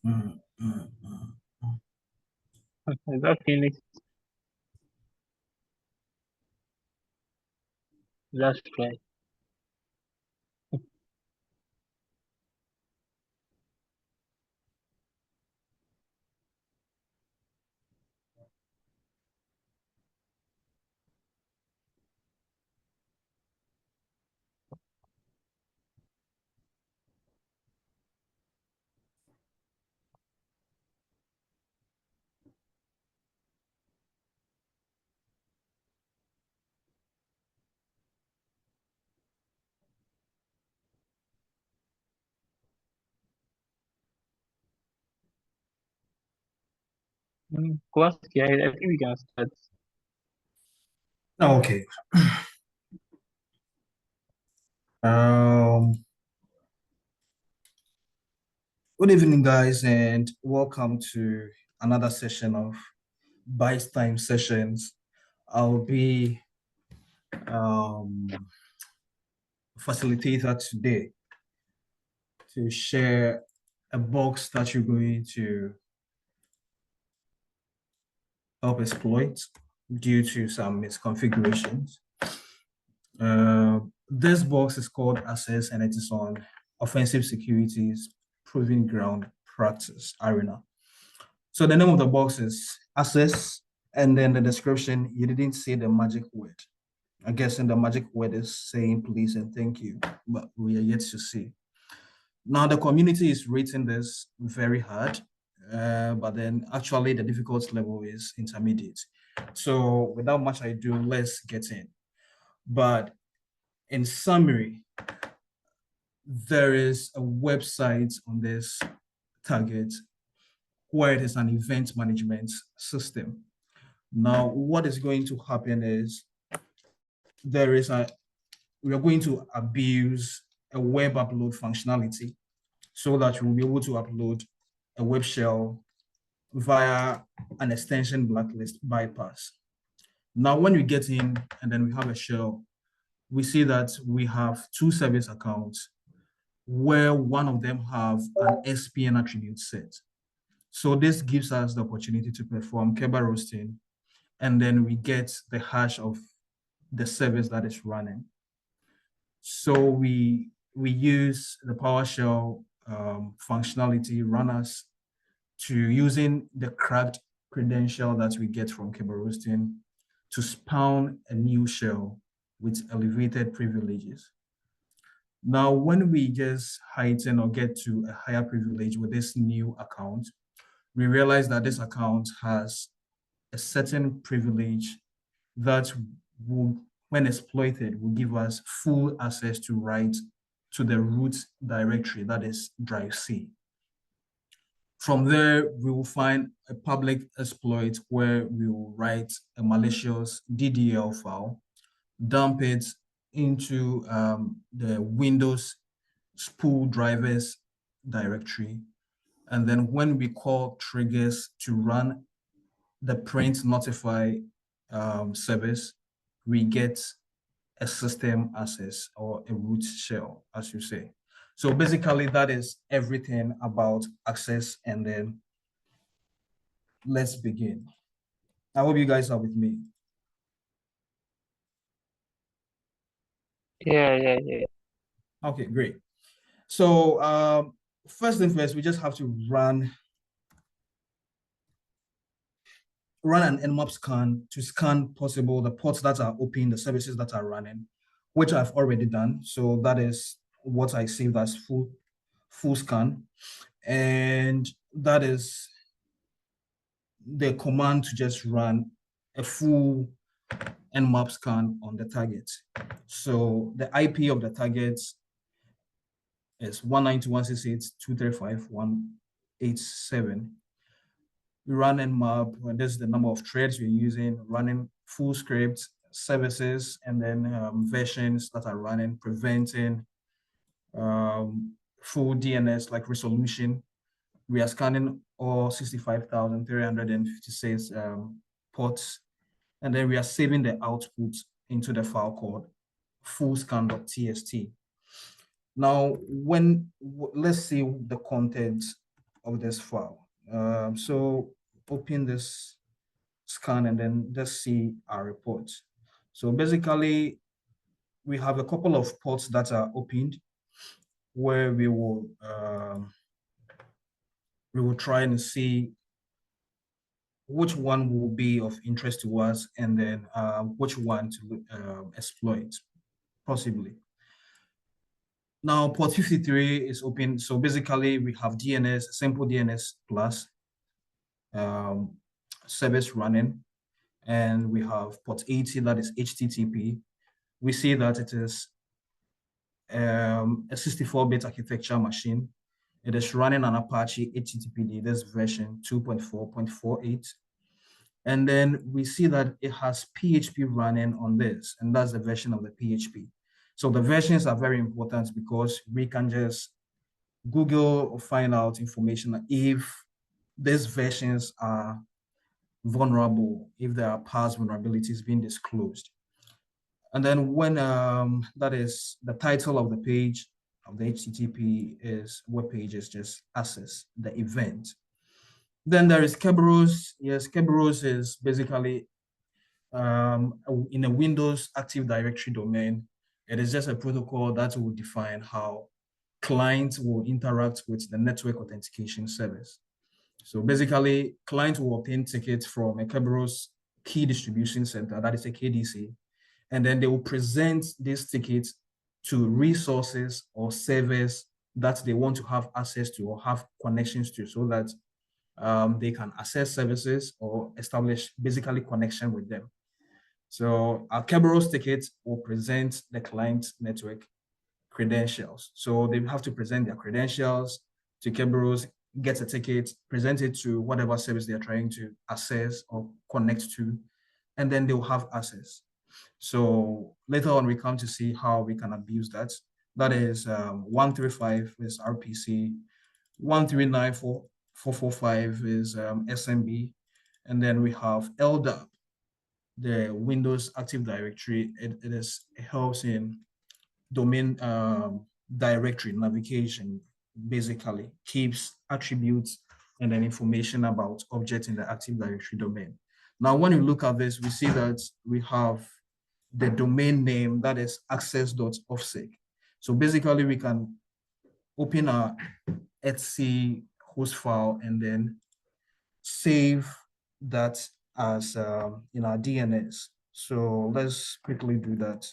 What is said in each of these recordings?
Mm, mm, mm, mm. Is that Phoenix? That's right. Kowalski, I think we can start. Okay. Um, Good evening, guys, and welcome to another session of Bites Time Sessions. I'll be um, facilitator today to share a box that you're going to help exploit due to some misconfigurations. This box is called Access, and it is on Offensive Securities Proving Ground Practice Arena. So the name of the box is Access, and then the description, you didn't say the magic word. I guess in the magic word is saying please and thank you, but we are yet to see. Now the community is rating this very hard, but then actually the difficulty level is intermediate. So without much ado, let's get in. But in summary, there is a website on this target where it is an event management system. Now, what is going to happen is there is a we are going to abuse a web upload functionality so that we'll be able to upload a web shell via an extension blacklist bypass. Now, when we get in and then we have a shell, we see that we have two service accounts where one of them have an SPN attribute set. So this gives us the opportunity to perform Kerberos roasting, and then we get the hash of the service that is running. So we use the PowerShell functionality runners to using the cracked credential that we get from Kerberos to spawn a new shell with elevated privileges. Now, when we just heighten or get to a higher privilege with this new account, we realize that this account has a certain privilege that will, when exploited, will give us full access to write to the root directory, that is drive C. From there, we will find a public exploit where we will write a malicious DDL file, dump it into the Windows spool drivers directory. And then when we call triggers to run the print notify service, we get a system access or a root shell, as you say. So basically, that is everything about access. And then let's begin. I hope you guys are with me. Yeah. Okay, great. So first thing first, we just have to run an nmap scan to scan possible the ports that are open, the services that are running, which I've already done. So that is what I saved as full scan. And that is the command to just run a full nmap scan on the target. So the IP of the target is 192.168.235.187. We run nmap, and this is the number of threads we're using, running full script services, and then versions that are running, preventing full DNS like resolution. We are scanning all 65,356 ports, and then we are saving the output into the file called fullscan.txt. Now, let's see the content of this file. So open this scan and then just see our report. So basically, we have a couple of ports that are opened where we will try and see which one will be of interest to us and then which one to exploit, possibly. Now, port 53 is open. So basically, we have DNS, simple DNS plus service running, and we have port 80, that is HTTP. We see that it is a 64-bit architecture machine. It is running an Apache HTTPD, this version 2.4.48. And then we see that it has PHP running on this, and that's the version of the PHP. So the versions are very important because we can just Google or find out information if these versions are vulnerable, if there are past vulnerabilities being disclosed. And then when that is the title of the page of the HTTP is web page is just access the event. Then there is Kerberos. Yes, Kerberos is basically in a Windows Active Directory domain. It is just a protocol that will define how clients will interact with the network authentication service. So basically, clients will obtain tickets from a Kerberos key distribution center, that is a KDC, and then they will present these tickets to resources or servers that they want to have access to or have connections to, so that they can access services or establish basically connection with them. So our Kerberos ticket will present the client network credentials. So they have to present their credentials to Kerberos, get a ticket, present it to whatever service they're trying to access or connect to, and then they'll have access. So later on, we come to see how we can abuse that. That is 135 is RPC, 139.445 is SMB, and then we have LDAP, the Windows Active Directory. It helps in domain directory navigation, basically keeps attributes and then information about objects in the Active Directory domain. Now, when you look at this, we see that we have the domain name that is access.offsec. So basically, we can open our etc host file and then save that as in our DNS. So let's quickly do that.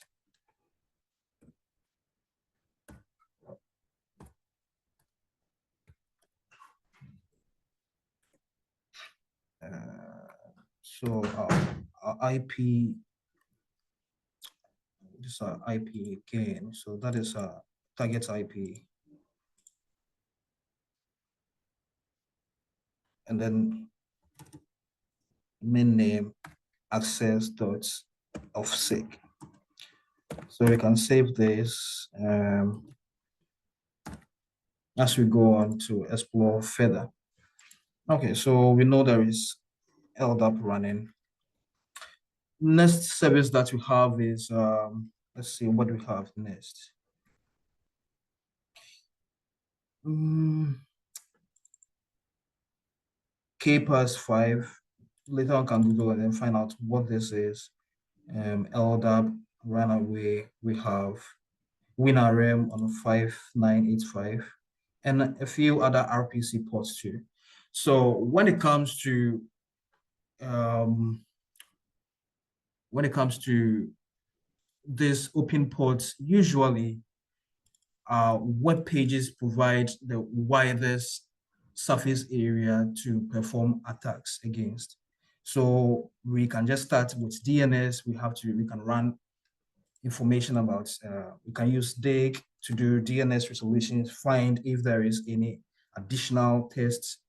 So our IP, this is our IP again. So that is our target IP. And then main name access.offsec. So we can save this as we go on to explore further. Okay, so we know there is LDAP running. Next service that we have is, let's see what we have next. KPass 5. Later on, can Google and then find out what this is. LDAP, Runaway. We have WinRM on 5985, and a few other RPC ports too. So when it comes to these open ports, usually web pages provide the widest surface area to perform attacks against. So we can just start with DNS. We can run information about, we can use DIG to do DNS resolutions, find if there is any additional tests.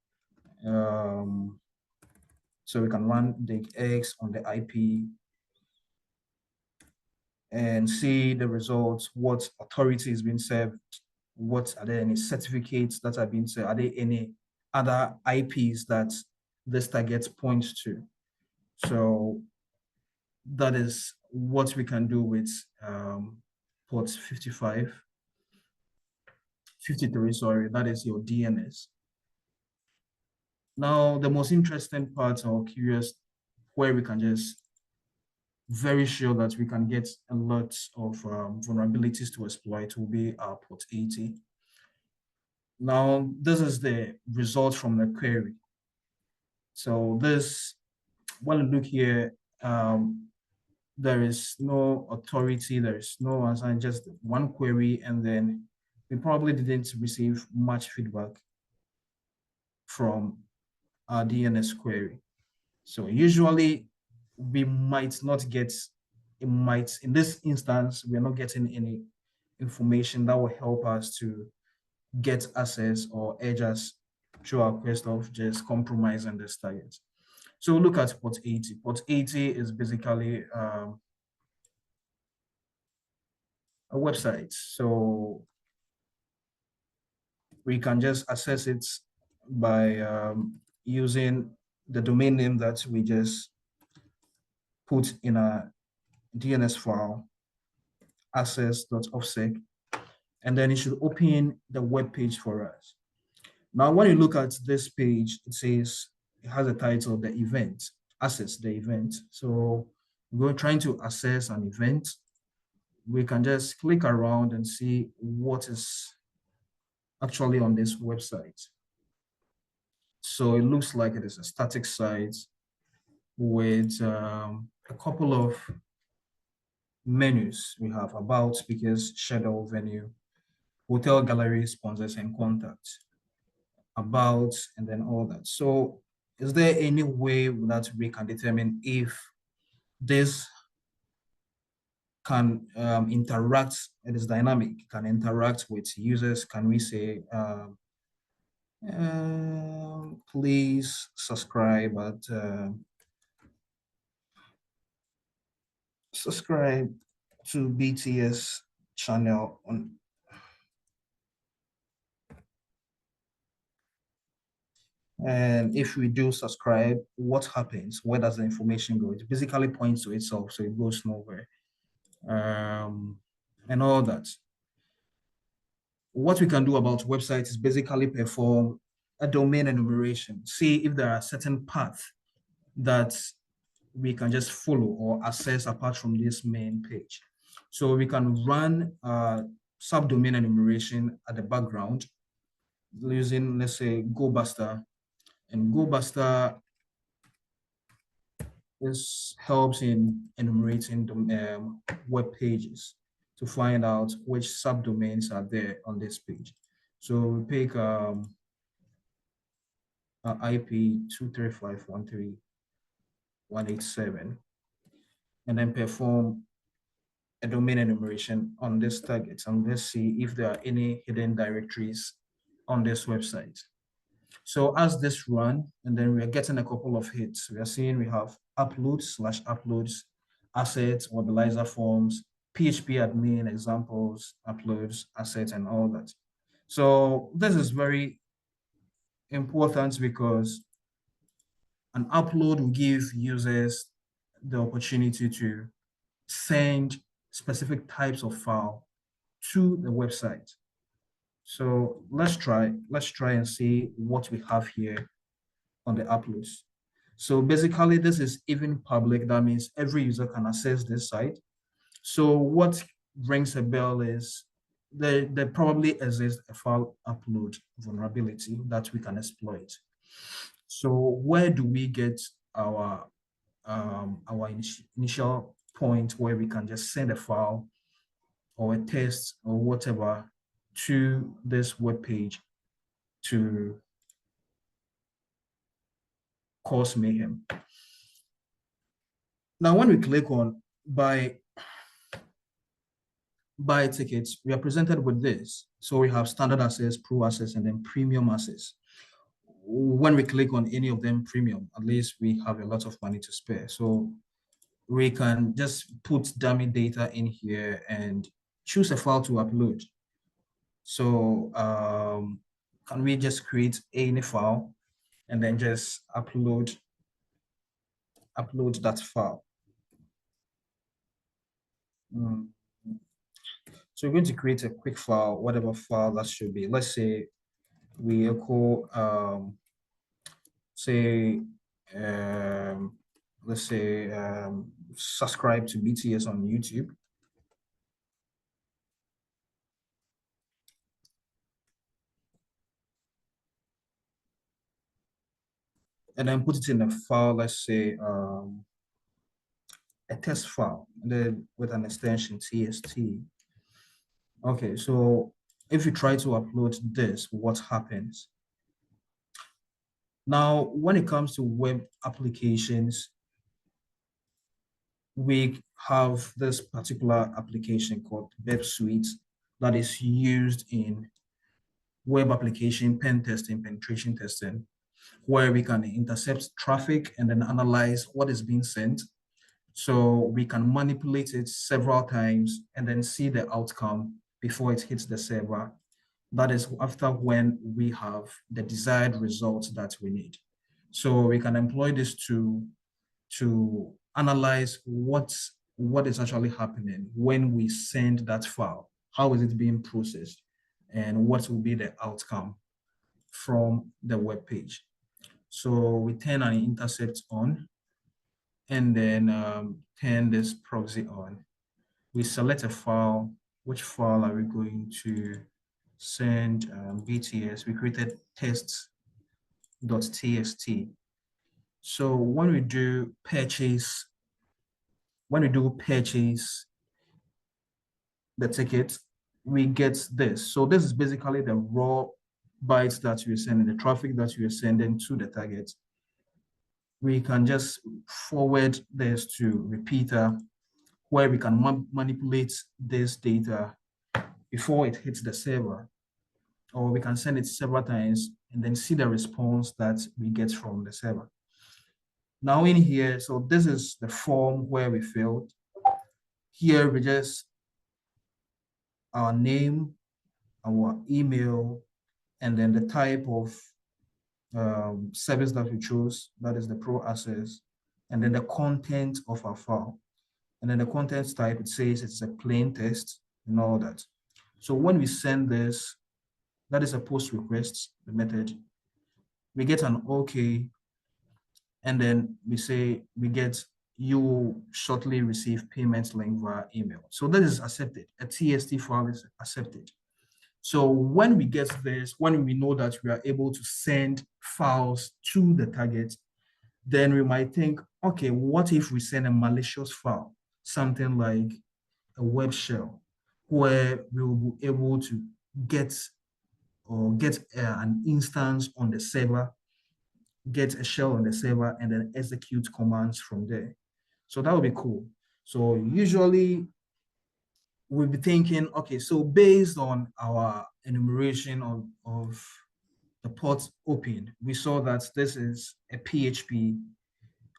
So we can run DIGX on the IP and see the results, what authority is being served, what are there any certificates that are being served, are there any other IPs that this target points to. So that is what we can do with ports 53, sorry, that is your DNS. Now, the most interesting part or curious where we can just very sure that we can get a lot of vulnerabilities to exploit will be our port 80. Now, this is the result from the query. So this, when you look here, there is no authority, there is no answer, just one query, and then we probably didn't receive much feedback from our DNS query. So usually we might not get, in this instance, we're not getting any information that will help us to get access or edge us through our quest of just compromising this target. So look at port 80. Port 80 is basically a website. So we can just access it by using the domain name that we just put in a DNS file, access.offsec, and then it should open the web page for us. Now, when you look at this page, it says, it has a title, the event, access the event. So we're trying to access an event. We can just click around and see what is actually on this website. So it looks like it is a static site with a couple of menus. We have about, speakers, schedule, venue, hotel, gallery, sponsors, and contacts, about, and then all that. So is there any way that we can determine if this can interact, it is dynamic, can interact with users? Can we say, please subscribe subscribe to BTS channel on, and if we do subscribe, what happens? Where does the information go? It basically points to itself, so it goes nowhere, and all that. What we can do about websites is basically perform a domain enumeration, see if there are certain paths that we can just follow or access apart from this main page. So we can run subdomain enumeration at the background using, let's say, GoBuster. And GoBuster helps in enumerating the web pages to find out which subdomains are there on this page. So we pick IP 235.138.187 and then perform a domain enumeration on this target, and let's see if there are any hidden directories on this website. So as this run, and then we are getting a couple of hits. We are seeing we have uploads, assets, mobilizer forms, PHP admin examples, uploads, assets, and all that. So this is very important because an upload will give users the opportunity to send specific types of file to the website. So let's try and see what we have here on the uploads. So basically this is even public. That means every user can access this site. So what rings a bell is there probably exists a file upload vulnerability that we can exploit. So where do we get our initial point where we can just send a file or a test or whatever to this web page to cause mayhem? Now, when we click on buy tickets, we are presented with this. So we have standard access, pro access, and then premium access. When we click on any of them premium, at least we have a lot of money to spare. So we can just put dummy data in here and choose a file to upload. So can we just create any file and then just upload that file? So we're going to create a quick file, whatever file that should be. Let's say we echo say, let's say, subscribe to BTS on YouTube. And then put it in a file, let's say, a test file, and then with an extension TST. Okay, so if you try to upload this, what happens? Now, when it comes to web applications, we have this particular application called Web Suite that is used in web application pen testing, penetration testing, where we can intercept traffic and then analyze what is being sent. So we can manipulate it several times and then see the outcome before it hits the server. That is after when we have the desired results that we need. So we can employ this to analyze what is actually happening when we send that file. How is it being processed? And what will be the outcome from the web page? So we turn an intercept on and then turn this proxy on. We select a file. Which file are we going to send BTS? We created tests.txt. So when we do purchase the ticket, we get this. So this is basically the raw bytes that you're sending, the traffic that you're sending to the target. We can just forward this to repeater where we can manipulate this data before it hits the server, or we can send it several times and then see the response that we get from the server. Now in here, so this is the form where we filled. Here we just our name, our email, and then the type of service that we chose, that is the Pro Access, and then the content of our file. And then the content type, it says it's a plain text and all that. So when we send this, that is a post request, the method, we get an OK, and then we say we get you will shortly receive payment link via email. So that is accepted. A TST file is accepted. So when we get this, when we know that we are able to send files to the target, then we might think, okay, what if we send a malicious file, something like a web shell, where we will be able to get an instance on the server, get a shell on the server, and then execute commands from there. So that would be cool. So usually we'll be thinking, okay, so based on our enumeration of the ports open, we saw that this is a PHP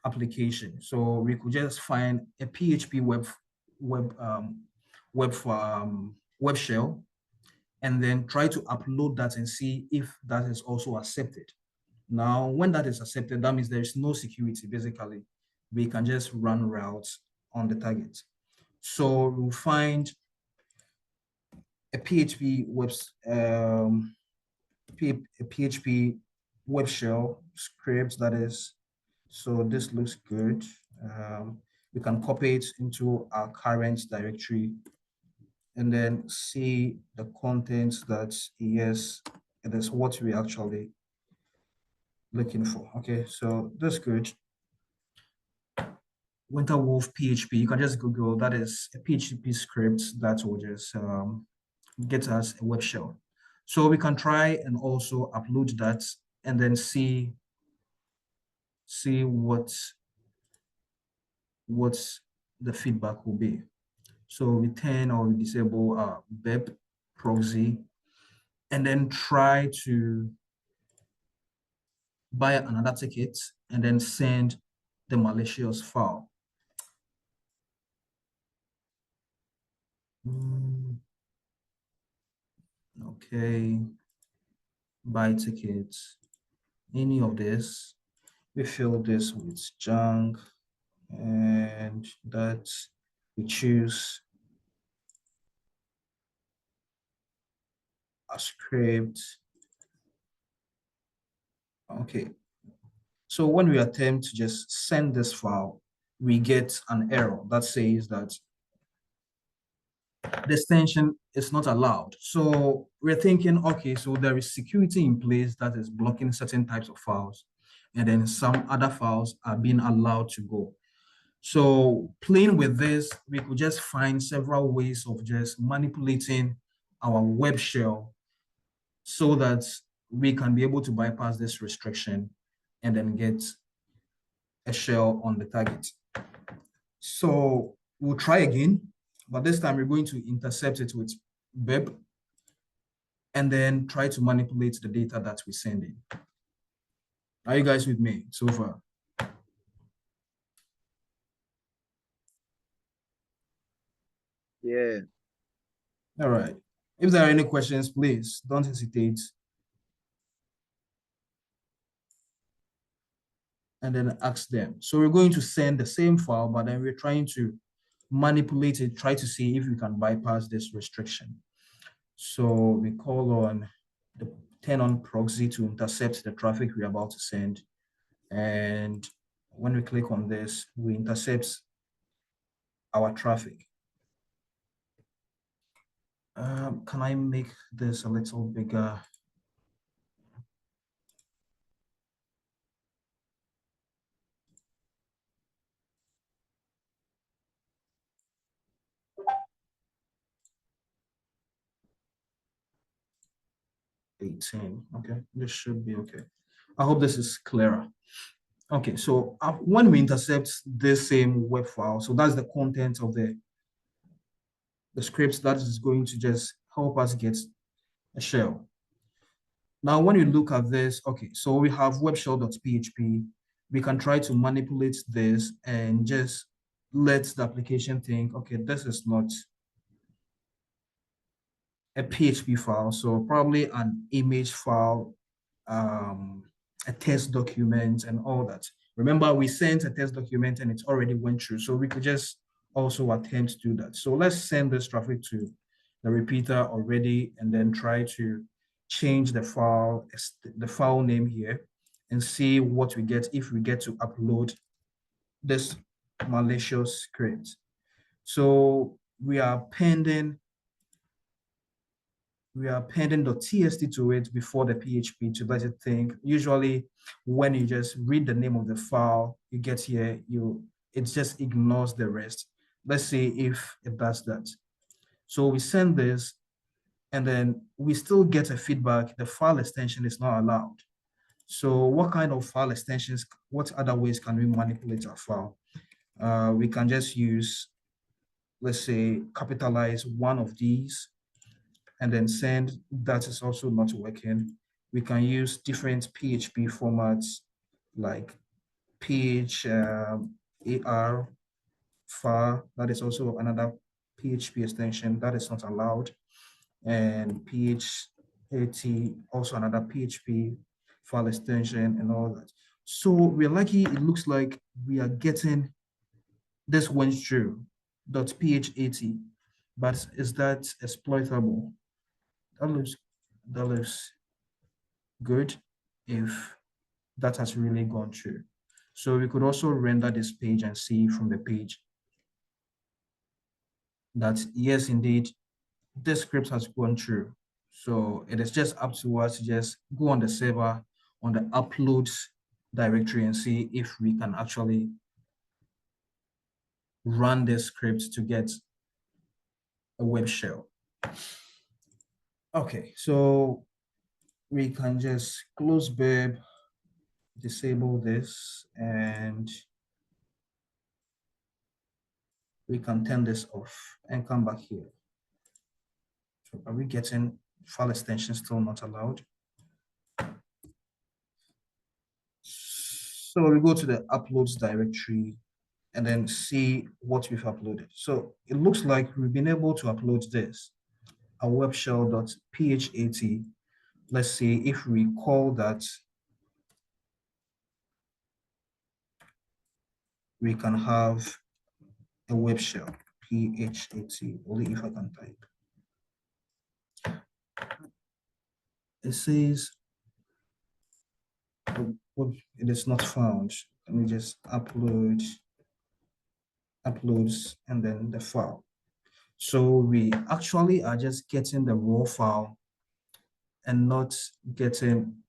application. So we could just find a PHP web shell and then try to upload that and see if that is also accepted. Now, when that is accepted, that means there is no security. Basically, we can just run routes on the target. So we'll find a PHP web shell script that is. So this looks good. We can copy it into our current directory and then see the contents that, yes, it is what we actually looking for. Okay, so that's good. Winterwolf PHP, you can just Google, that is a PHP script that will just get us a web shell. So we can try and also upload that and then see what the feedback will be. So we turn or we disable our web proxy and then try to buy another ticket and then send the malicious file. Okay, buy tickets, any of this. We fill this with junk and that we choose a script. Okay, So when we attempt to just send this file, we get an error that says that the extension is not allowed. So we're thinking, okay, so there is security in place that is blocking certain types of files, and then some other files are being allowed to go. So playing with this, we could just find several ways of just manipulating our web shell so that we can be able to bypass this restriction and then get a shell on the target. So we'll try again, but this time we're going to intercept it with Beb and then try to manipulate the data that we send in. Are you guys with me so far? Yeah. All right. If there are any questions, please don't hesitate. And then ask them. So we're going to send the same file, but then we're trying to manipulate it, try to see if we can bypass this restriction. So we call on the turn on proxy to intercept the traffic we're about to send. And when we click on this, we intercept our traffic. Can I make this a little bigger? Okay, this should be okay. I hope this is clearer. Okay, so when we intercept this same web file, so that's the content of the script that is going to just help us get a shell. Now, when you look at this, okay, so we have webshell.php. We can try to manipulate this and just let the application think, okay, this is not a PHP file, so probably an image file, a test document and all that. Remember, we sent a test document and it already went through, so we could just also attempt to do that. So let's send this traffic to the repeater already and then try to change the file name here and see what we get if we get to upload this malicious script. So we are pending .txt to it before the PHP to let it think. Usually when you just read the name of the file, you get here, it just ignores the rest. Let's see if it does that. So we send this and then we still get a feedback. The file extension is not allowed. So what kind of file extensions, what other ways can we manipulate our file? We can just use, let's say, capitalize one of these and then send. That is also not working. We can use different PHP formats like PH, AR, far, that is also another PHP extension that is not allowed. And PHAT, also another PHP file extension and all that. So we're lucky, it looks like we are getting this went through .phat, but is that exploitable? That looks good if that has really gone through. So we could also render this page and see from the page that yes, indeed, this script has gone through. So it is just up to us to just go on the server, on the uploads directory and see if we can actually run this script to get a web shell. Okay, so we can just close Beb, disable this, and we can turn this off and come back here. So are we getting file extension still not allowed? So we go to the uploads directory and then see what we've uploaded. So it looks like we've been able to upload this, a webshell.phat. Let's see if we call that, we can have a web shell, phat, only if I can type. It says Well, it is not found. Let me just uploads, and then the file. So we actually are just getting the raw file and not getting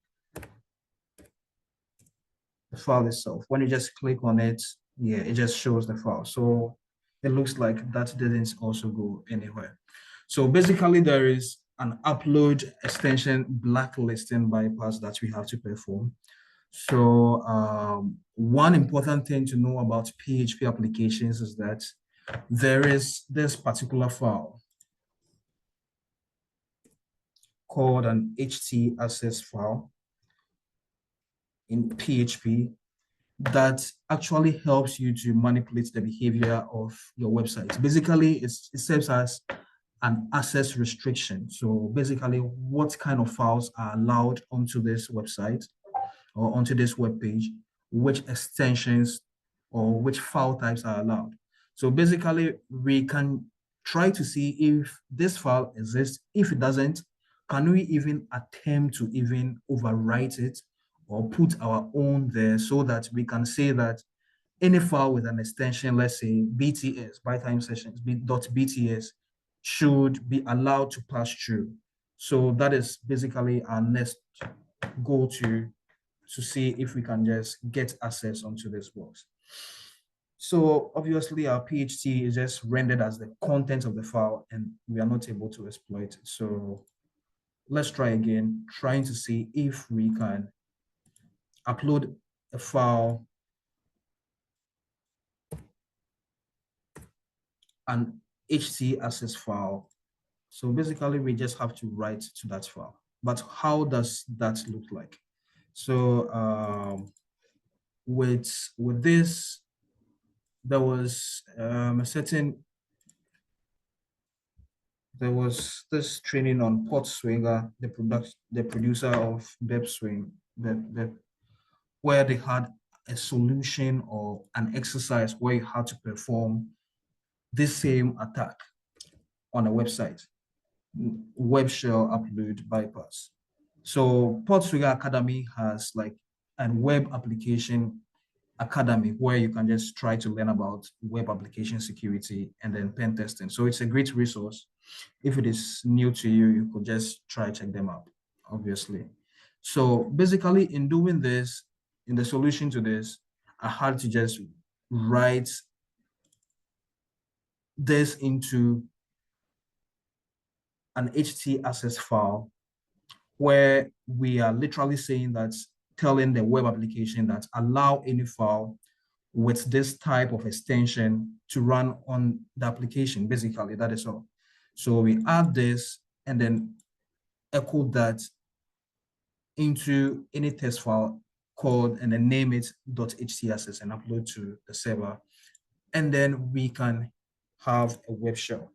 the file itself. When you just click on it, yeah, it just shows the file. So it looks like that didn't also go anywhere. So basically there is an upload extension blacklisting bypass that we have to perform. So one important thing to know about PHP applications is that there is this particular file called an htaccess file in PHP that actually helps you to manipulate the behavior of your website. Basically, it serves as an access restriction. So basically, what kind of files are allowed onto this website or onto this web page, which extensions or which file types are allowed. So basically, we can try to see if this file exists. If it doesn't, can we even attempt to even overwrite it or put our own there so that we can say that any file with an extension, let's say BTS, byte time sessions, .bts, should be allowed to pass through. So that is basically our next goal to see if we can just get access onto this box. So obviously our PHP is just rendered as the content of the file and we are not able to exploit it. So let's try again, trying to see if we can upload a file, an htaccess file. So basically we just have to write to that file. But how does that look like? So with this, there was there was this training on Portswigger, the producer of BepSwing, where they had a solution or an exercise where you had to perform this same attack on a website, web shell upload bypass. So Portswigger Academy has like a web application academy where you can just try to learn about web application security and then pen testing. So it's a great resource. If it is new to you, you could just try check them out, obviously. So basically in doing this, in the solution to this, I had to just write this into an htaccess file where we are literally saying that, telling the web application that allow any file with this type of extension to run on the application. Basically, that is all. So we add this and then echo that into any test file called and then name it .htaccess and upload to the server. And then we can have a web shell.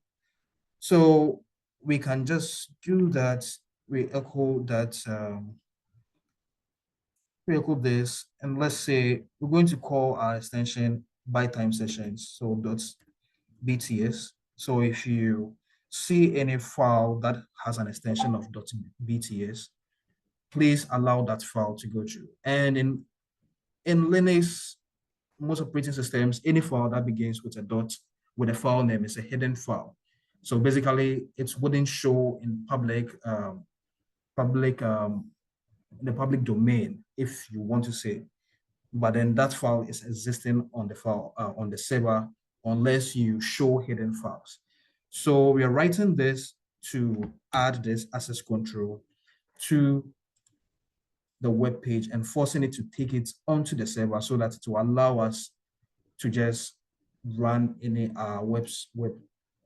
So we can just do that. We echo that, we echo this, and let's say we're going to call our extension byte time sessions, so .bts. So if you see any file that has an extension of .bts, please allow that file to go through. And in Linux, most operating systems, any file that begins with a dot with a file name is a hidden file. So basically, it wouldn't show in the public domain, if you want to say, but then that file is existing on the file on the server unless you show hidden files. So we are writing this to add this access control to the web page and forcing it to take it onto the server so that it will allow us to just run any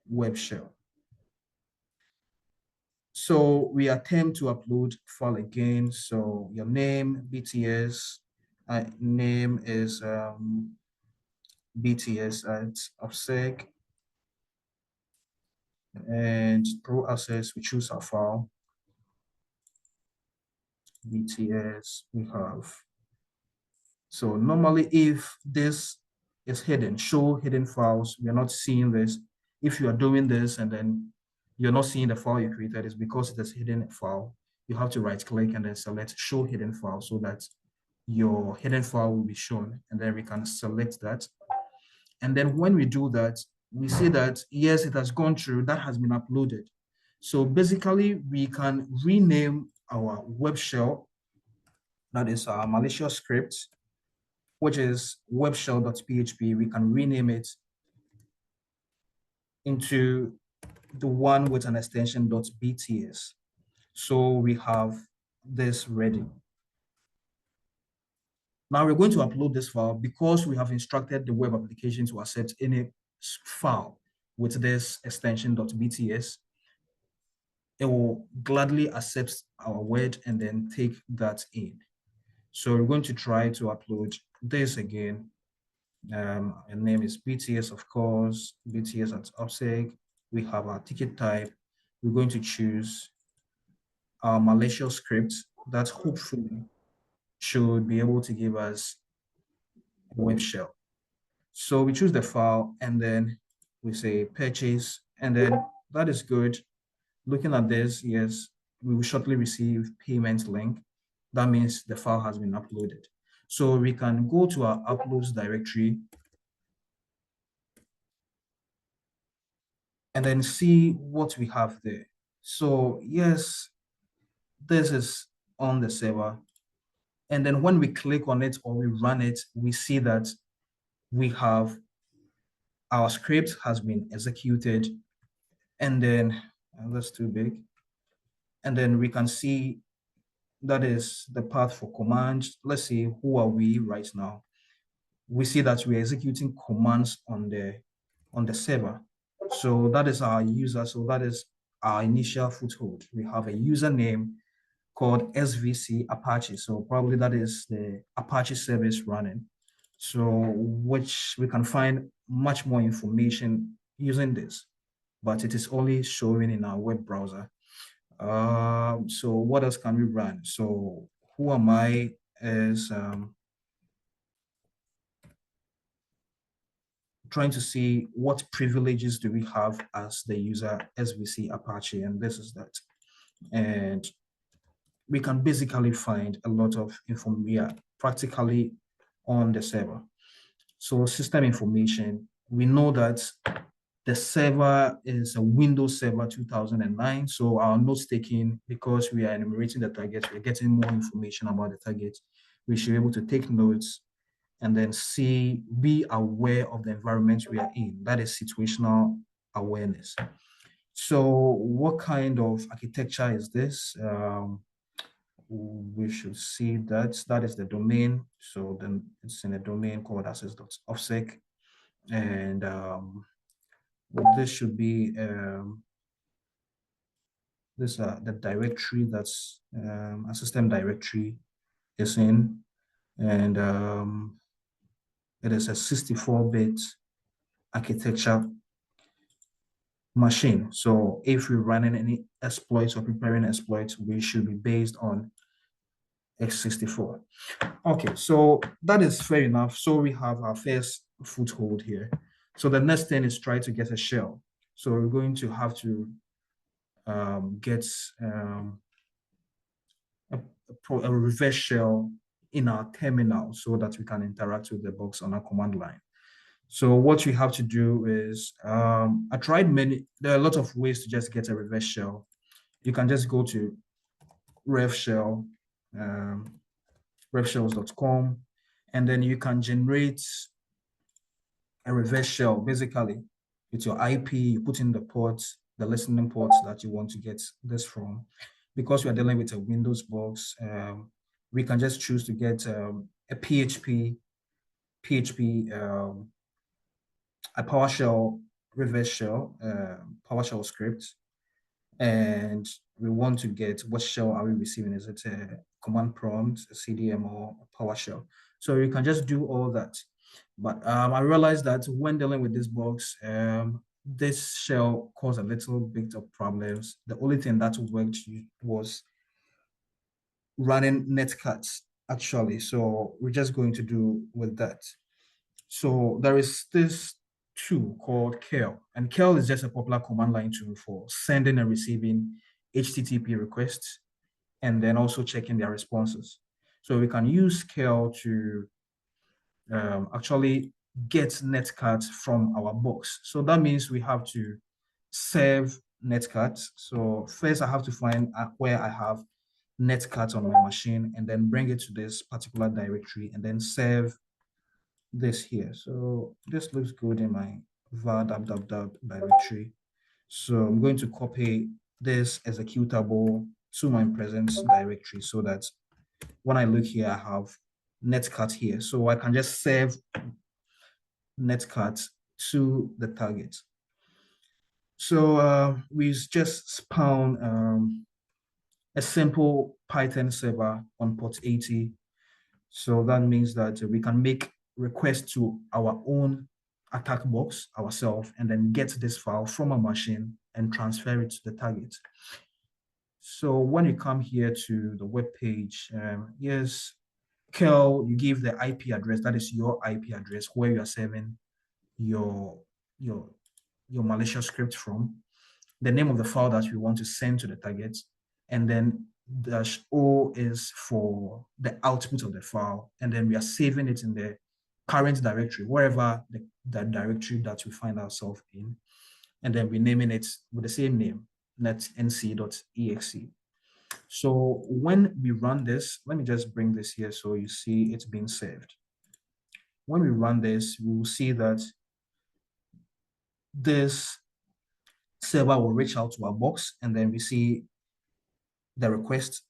web shell. So we attempt to upload file again. So your name, BTS, name is BTS at OffSec, and pro access, we choose our file. BTS, we have. So normally if this is hidden, show hidden files, we are not seeing this. If you are doing this and then you're not seeing the file you created, it's because it is hidden file. You have to right click and then select show hidden file so that your hidden file will be shown, and then we can select that. And then when we do that, we see that, yes, it has gone through, that has been uploaded. So basically, we can rename our web shell, that is our malicious script, which is webshell.php. We can rename it into the one with an extension .bts. So we have this ready. Now we're going to upload this file because we have instructed the web application to accept any file with this extension .bts. It will gladly accept our word and then take that in. So we're going to try to upload this again. And name is BTS, of course, BTS at OPSEC. We have our ticket type. We're going to choose our malicious script that hopefully should be able to give us a web shell. So we choose the file and then we say purchase, and then that is good. Looking at this, yes, we will shortly receive payment link. That means the file has been uploaded. So we can go to our uploads directory and then see what we have there. So yes, this is on the server. And then when we click on it or we run it, we see that we have our script has been executed. And then that's too big. And then we can see that is the path for commands. Let's see, who are we right now? We see that we're executing commands on the server. So that is our user. So that is our initial foothold. We have a username called SVC Apache. So probably that is the Apache service running. So which we can find much more information using this, but it is only showing in our web browser. So what else can we run? So who am I is trying to see what privileges do we have as the user SVC Apache, and this is that. And we can basically find a lot of information practically on the server. So system information, we know that the server is a Windows Server 2009. So our notes taking, because we are enumerating the targets, we're getting more information about the target. We should be able to take notes and then be aware of the environment we are in. That is situational awareness. So what kind of architecture is this? We should see that is the domain. So then it's in a domain called access.offsec. And this should be the directory that's a system directory is in. And it is a 64-bit architecture machine. So if we're running any exploits or preparing exploits, we should be based on x64. Okay, so that is fair enough. So we have our first foothold here. So the next thing is try to get a shell. So we're going to have to get a reverse shell in our terminal so that we can interact with the box on our command line. So what you have to do is, I tried there are a lot of ways to just get a reverse shell. You can just go to RevShell, revshells.com, and then you can generate a reverse shell. Basically, it's your IP, you put in the ports, the listening ports that you want to get this from. Because we are dealing with a Windows box, we can just choose to get a PHP, a PowerShell reverse shell, PowerShell script, and we want to get what shell are we receiving? Is it a command prompt, a CDM, or a PowerShell? So you can just do all that. But I realized that when dealing with this box, this shell caused a little bit of problems. The only thing that worked was running netcuts, actually. So we're just going to do with that. So there is this tool called curl, and curl is just a popular command line tool for sending and receiving HTTP requests, and then also checking their responses. So we can use curl to actually get netcat from our box. So that means we have to serve netcat. So first I have to find where I have netcat on my machine and then bring it to this particular directory and then serve this here. So this looks good in my var dub directory. So I'm going to copy this executable to my present directory so that when I look here, I have netcat here. So I can just serve netcat to the target. So we just spawn a simple Python server on port 80. So that means that we can make requests to our own attack box ourselves and then get this file from a machine and transfer it to the target. So when you come here to the web page, yes, curl, you give the IP address, that is your IP address where you are serving your malicious script from, the name of the file that we want to send to the target, and then -o is for the output of the file, and then we are saving it in the current directory, wherever the directory that we find ourselves in, and then we're naming it with the same name, netnc.exe. So when we run this, let me just bring this here so you see it's being saved. When we run this, we will see that this server will reach out to our box, and then we see the request,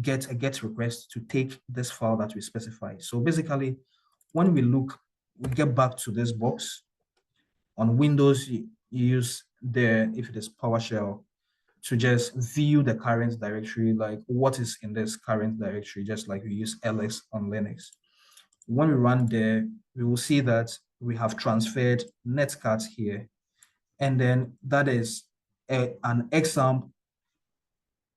get a get request to take this file that we specify. So basically, when we get back to this box. On Windows, you use if it is PowerShell, to just view the current directory, like what is in this current directory, just like we use ls on Linux. When we run there, we will see that we have transferred netcat here, and then that is an example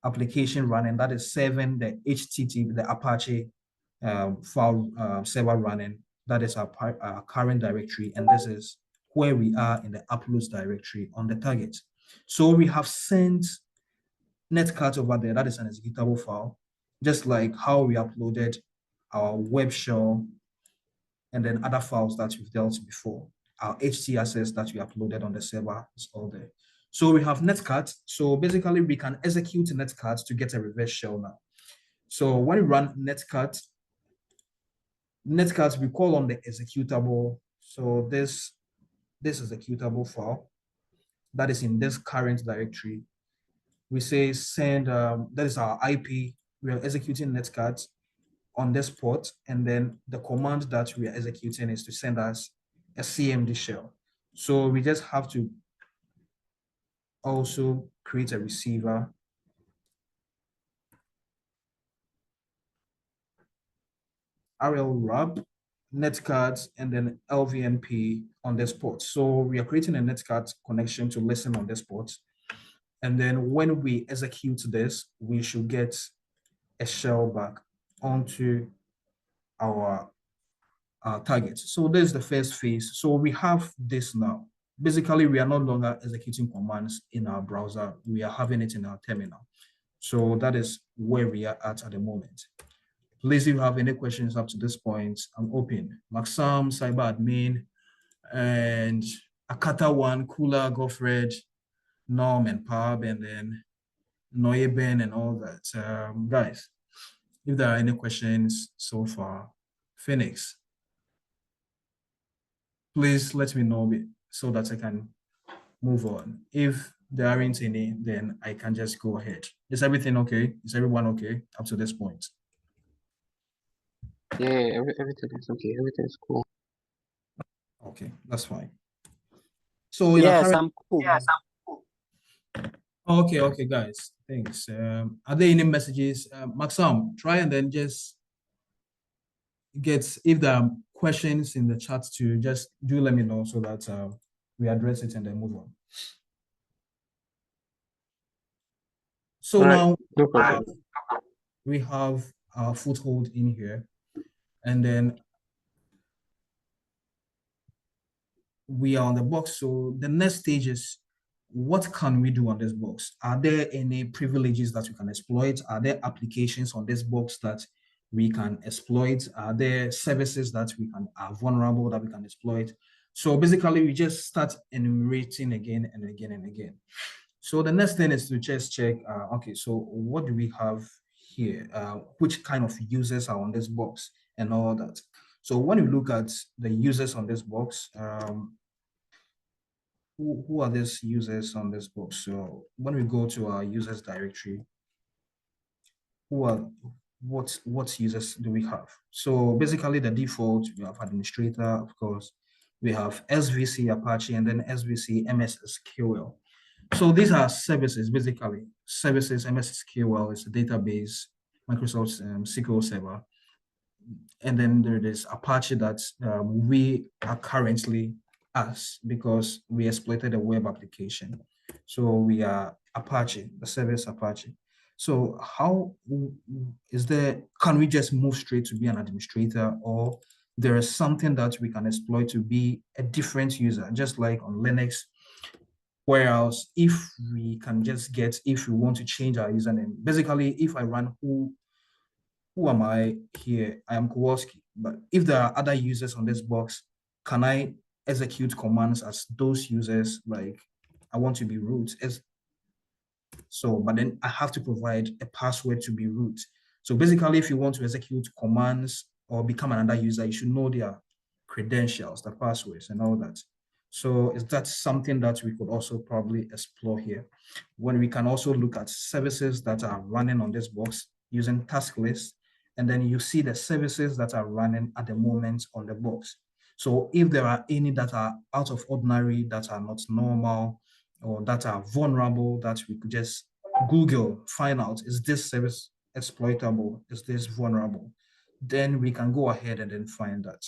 application running that is serving the HTTP, the Apache file server running. That is our current directory, and this is where we are in the uploads directory on the target. So we have sent netcat over there. That is an executable file, just like how we uploaded our web shell and then other files that we've dealt before. Our htaccess that we uploaded on the server is all there. So we have netcat. So basically we can execute netcat to get a reverse shell now. So when we run netcat, we call on the executable. So this executable file that is in this current directory, we say send, that is our IP. We are executing netcat on this port, and then the command that we are executing is to send us a CMD shell. So we just have to also create a receiver. RL wrap, netcat, and then LVNP on this port. So we are creating a netcat connection to listen on this port. And then when we execute this, we should get a shell back onto our target. So this is the first phase. So we have this now. Basically, we are no longer executing commands in our browser. We are having it in our terminal. So that is where we are at the moment. Please, if you have any questions up to this point, I'm open. Maxam, cyber admin, and Akata One, Kula, Goffred, Norm, and Pab, and then Noyeben, and all that. Guys, if there are any questions so far, Phoenix, please let me know so that I can move on. If there aren't any, then I can just go ahead. Is everything okay? Is everyone okay up to this point? Yeah, everything is okay. Everything is cool. Okay, that's fine. So in Yes, current, I'm cool. Yes, okay, guys, thanks. Are there any messages? Maxam, try and then just get, if there are questions in the chat too, just do let me know so that we address it and then move on. So now No problem. we have our foothold in here, and then we are on the box. So the next stage is, what can we do on this box? Are there any privileges that we can exploit? Are there applications on this box that we can exploit? Are there services that we can are vulnerable that we can exploit? So basically, we just start enumerating again and again and again. So the next thing is to just check, okay, so what do we have here? Which kind of users are on this box and all that. So when you look at the users on this box, who are these users on this box? So when we go to our users directory, what users do we have? So basically the default, we have administrator, of course, we have SVC Apache and then SVC MSSQL. So these are services, basically. Services, MSSQL is a database, Microsoft SQL Server. And then there is Apache that we are currently as because we exploited a web application. So we are Apache, the service Apache. So how is there, can we just move straight to be an administrator, or there is something that we can exploit to be a different user, just like on Linux? Whereas if we can just get, if we want to change our username, basically if I run who am I here? I am Kowalski. But if there are other users on this box, can I execute commands as those users? Like I want to be root. So, but then I have to provide a password to be root. So basically, if you want to execute commands or become another user, you should know their credentials, the passwords and all that. So is that something that we could also probably explore here? When we can also look at services that are running on this box using task list, and then you see the services that are running at the moment on the box. So if there are any that are out of ordinary, that are not normal, or that are vulnerable, that we could just Google, find out, is this service exploitable? Is this vulnerable? Then we can go ahead and then find that.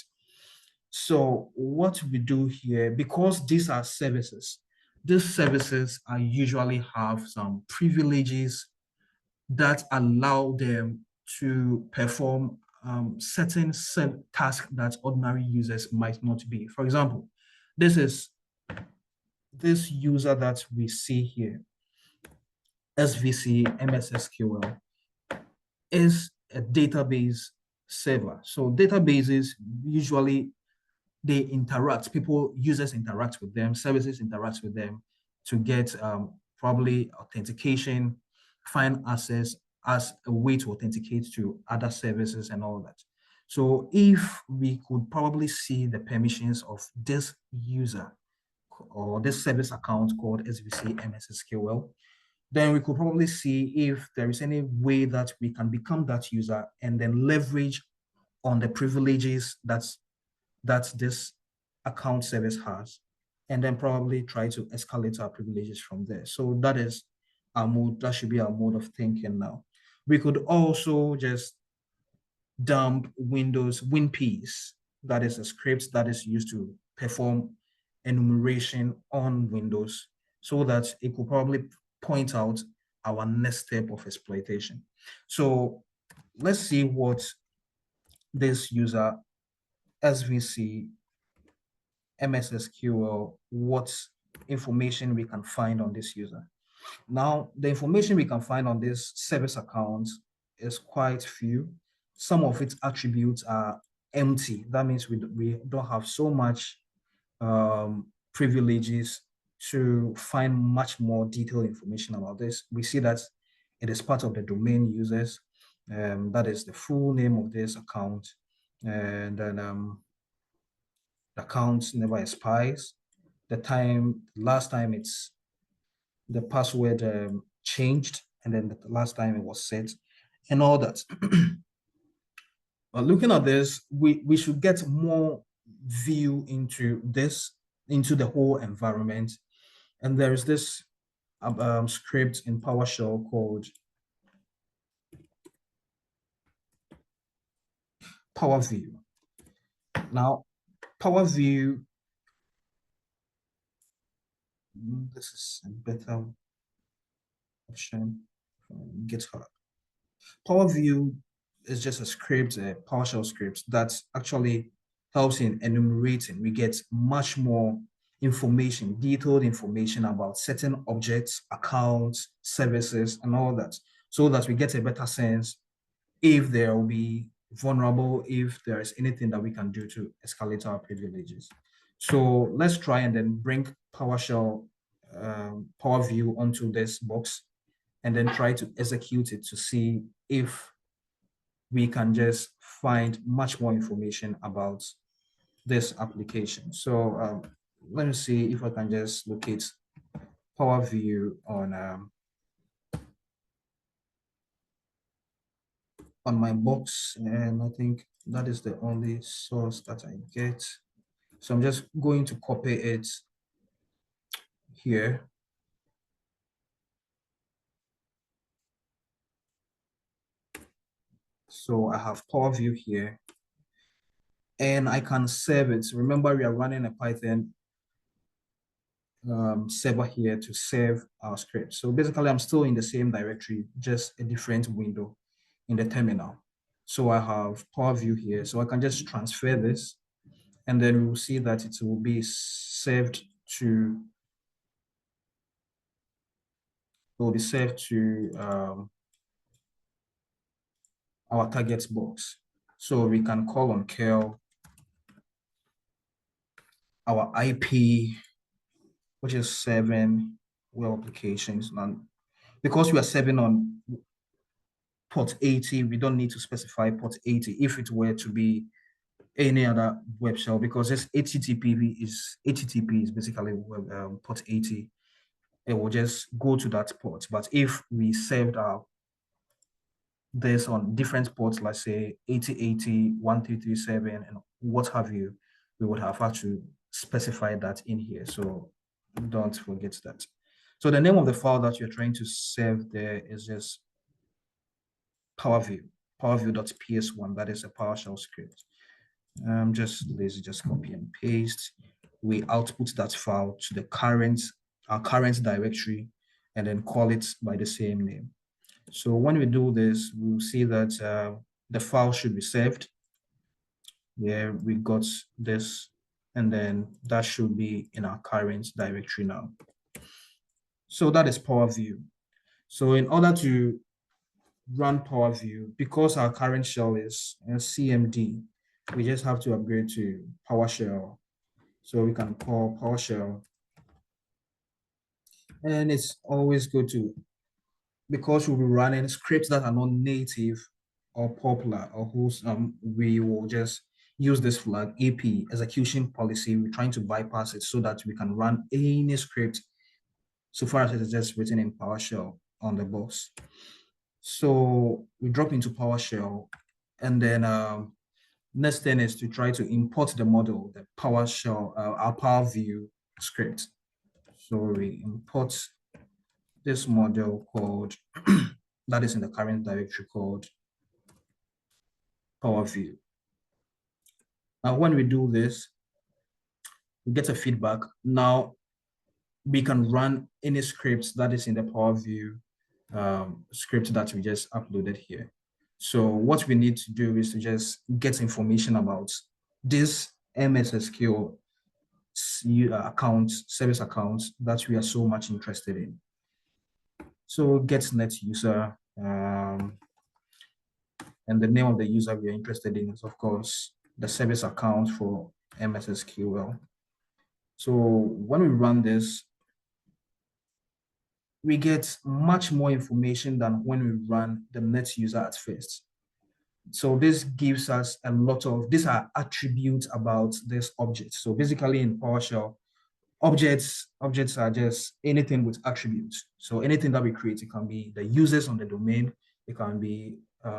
So what we do here, because these are services, these services are usually have some privileges that allow them to perform certain tasks that ordinary users might not be. For example, this user that we see here, SVC MSSQL, is a database server. So databases usually they interact, users interact with them, services interact with them to get probably authentication, find access as a way to authenticate to other services and all that. So if we could probably see the permissions of this user or this service account called SVC MSSQL, then we could probably see if there is any way that we can become that user and then leverage on the privileges that this account service has, and then probably try to escalate our privileges from there. So that is our mode, that should be our mode of thinking now. We could also just dump Windows WinPs, that is a script that is used to perform enumeration on Windows so that it could probably point out our next step of exploitation. So let's see what this user SVC MSSQL, what information we can find on this user. Now, the information we can find on this service account is quite few. Some of its attributes are empty. That means we don't have so much privileges to find much more detailed information about this. We see that it is part of the domain users. That is the full name of this account. And then the account never expires. Last time it's the password changed, and then the last time it was set, and all that. But looking at this, we should get more view into the whole environment. And there is this script in PowerShell called PowerView. Now, PowerView, this is a better option from GitHub. PowerView is just a script, a PowerShell script that actually helps in enumerating. We get much more information, detailed information about certain objects, accounts, services, and all that, so that we get a better sense if there will be vulnerable if there is anything that we can do to escalate our privileges. So let's try and then bring PowerShell Power View onto this box and then try to execute it to see if we can just find much more information about this application. So let me see if I can just locate Power View on my box, and I think that is the only source that I get. So I'm just going to copy it here. So I have Power View here, and I can save it. Remember, we are running a Python server here to save our script. So basically, I'm still in the same directory, just a different window in the terminal. So I have Power View here, so I can just transfer this, and then we will see that it will be saved to our target box. So we can call on curl our IP, which is 7 web applications. And because we are serving on port 80, we don't need to specify port 80 if it were to be any other web shell, because this HTTP is basically port 80. It will just go to that port. But if we served this on different ports, let's say 8080, 1337, and what have you, we would have had to specify that in here. So don't forget that. So the name of the file that you're trying to save there is just powerview.ps1. That is a PowerShell script. Just lazy, just copy and paste. We output that file to our current directory, and then call it by the same name. So when we do this, we'll see that the file should be saved. Yeah, we got this, and then that should be in our current directory now. So that is Power View. So in order to run Power View, because our current shell is CMD, we just have to upgrade to PowerShell. So we can call PowerShell. And it's always good to, because we'll be running scripts that are not native or popular or whose we will just use this flag AP execution policy. We're trying to bypass it so that we can run any script so far as it is just written in PowerShell on the box. So we drop into PowerShell, and then next thing is to try to import the model, the PowerShell, our Power View script. So we import this model called that is in the current directory called Power View. Now, when we do this, we get a feedback. Now, we can run any scripts that is in the Power View script that we just uploaded here. So what we need to do is to just get information about this MS SQL service account that we are so much interested in. So get net user, and the name of the user we are interested in is, of course, the service account for MS SQL. So when we run this, we get much more information than when we run the net user at first. So this gives us a lot of, these are attributes about this object. So basically in PowerShell, objects are just anything with attributes. So anything that we create, it can be the users on the domain, it can be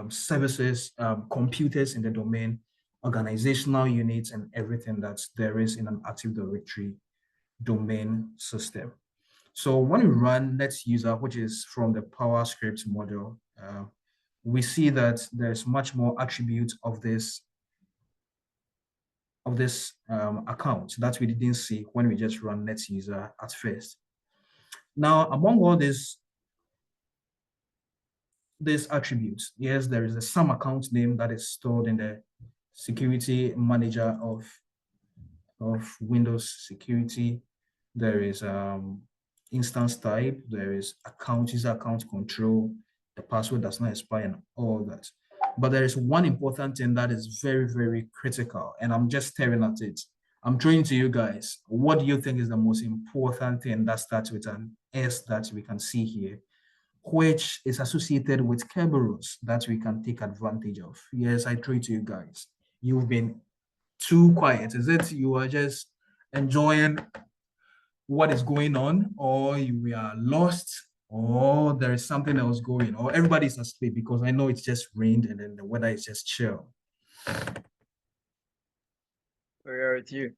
services, computers in the domain, organizational units, and everything that there is in an Active Directory domain system. So when we run net user, which is from the PowerScript model, we see that there's much more attributes of this account that we didn't see when we just run net user at first. Now, among all these attributes, yes, there is a some account name that is stored in the security manager of Windows security. There is instance type, there is user account control, the password does not expire, and all that. But there is one important thing that is very, very critical, and I'm just staring at it. I'm throwing to you guys. What do you think is the most important thing that starts with an S that we can see here, which is associated with Kerberos that we can take advantage of? Yes, I throw it to you guys. You've been too quiet. Is it you are just enjoying what is going on, or you are lost, or there is something else going, or everybody's asleep? Because I know it's just rained and then the weather is just chill. Where are you?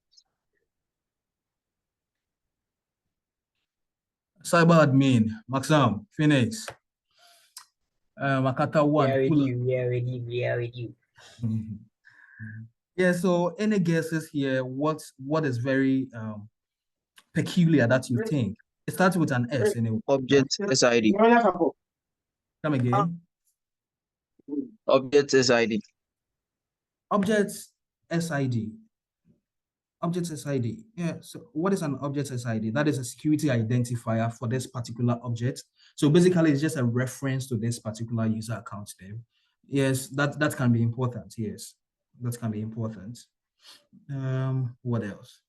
Cyber admin, Maxam, Phoenix, Makata one. We are with you. Yeah, so any guesses here? What is very peculiar that you think? It starts with an S anyway. Object SID. Come again. Object SID. Objects SID. Object SID. Yeah. So what is an object SID? That is a security identifier for this particular object. So basically, it's just a reference to this particular user account name. Yes, that can be important. Yes, that can be important. What else?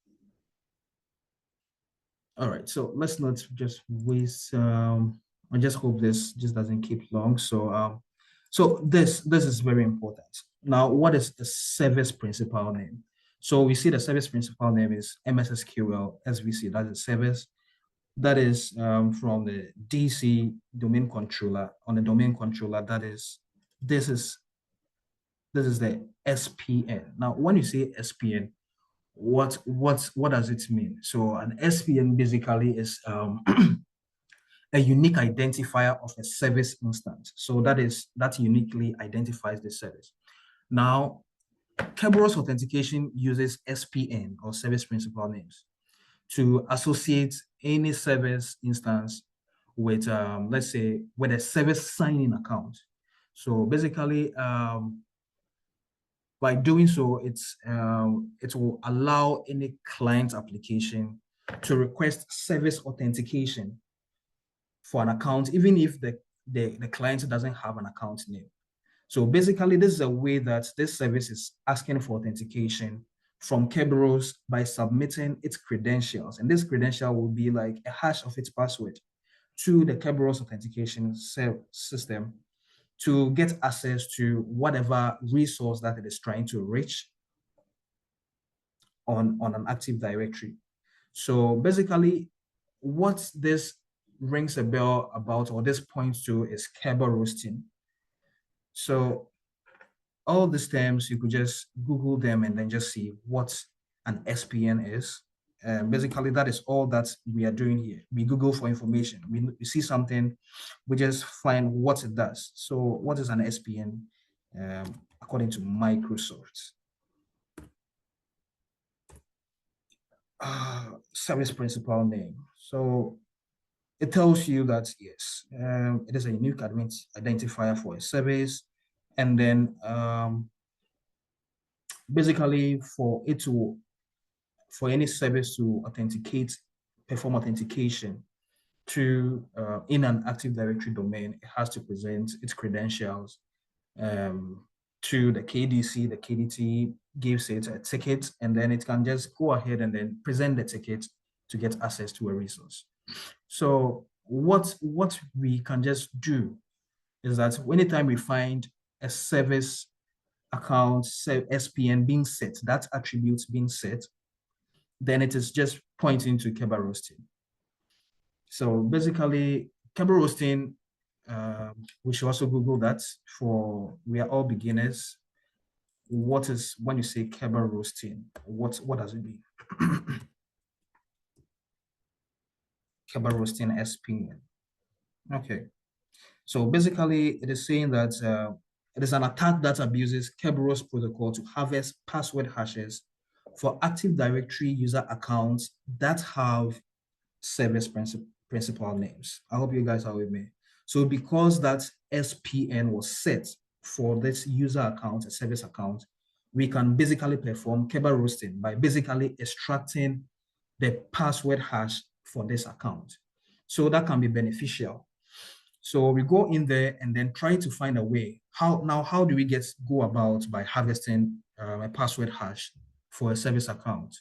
All right. So let's not just waste. I just hope this just doesn't keep long. So so this is very important. Now, what is the service principal name? So we see the service principal name is MSSQL SVC. That's a service that is from the DC domain controller. On the domain controller, this is the SPN. Now, when you say SPN, what does it mean? So an SPN basically is a unique identifier of a service instance. So that uniquely identifies the service. Now, Kerberos authentication uses SPN or service principal names to associate any service instance with, let's say, with a service signing account. So basically, by doing so, it will allow any client application to request service authentication for an account, even if the client doesn't have an account name. So basically, this is a way that this service is asking for authentication from Kerberos by submitting its credentials. And this credential will be like a hash of its password to the Kerberos authentication system to get access to whatever resource that it is trying to reach on an Active Directory. So basically, what this rings a bell about, or this points to, is Kerberosing. So all these terms, you could just Google them and then just see what an SPN is. Basically, that is all that we are doing here. We Google for information. We see something, we just find what it does. So what is an SPN according to Microsoft? Service principal name. So it tells you that, yes, it is a unique identifier for a service. And then basically for any service to perform authentication to in an Active Directory domain, it has to present its credentials to the KDC. The KDT gives it a ticket, and then it can just go ahead and then present the ticket to get access to a resource. So what we can just do is that anytime we find a service account, SPN being set, that attribute being set, then it is just pointing to Kerberosing. So basically, Kerberosing, we should also Google that for, we are all beginners. What is, when you say Kerberosing, what does it mean? Kerberosing SPN. Okay. So basically, it is saying that it is an attack that abuses Kerberos protocol to harvest password hashes for Active Directory user accounts that have service principal names. I hope you guys are with me. So because that SPN was set for this user account, a service account, we can basically perform Kerberosing by basically extracting the password hash for this account. So that can be beneficial. So we go in there and then try to find a way. How do we go about by harvesting a password hash for a service account?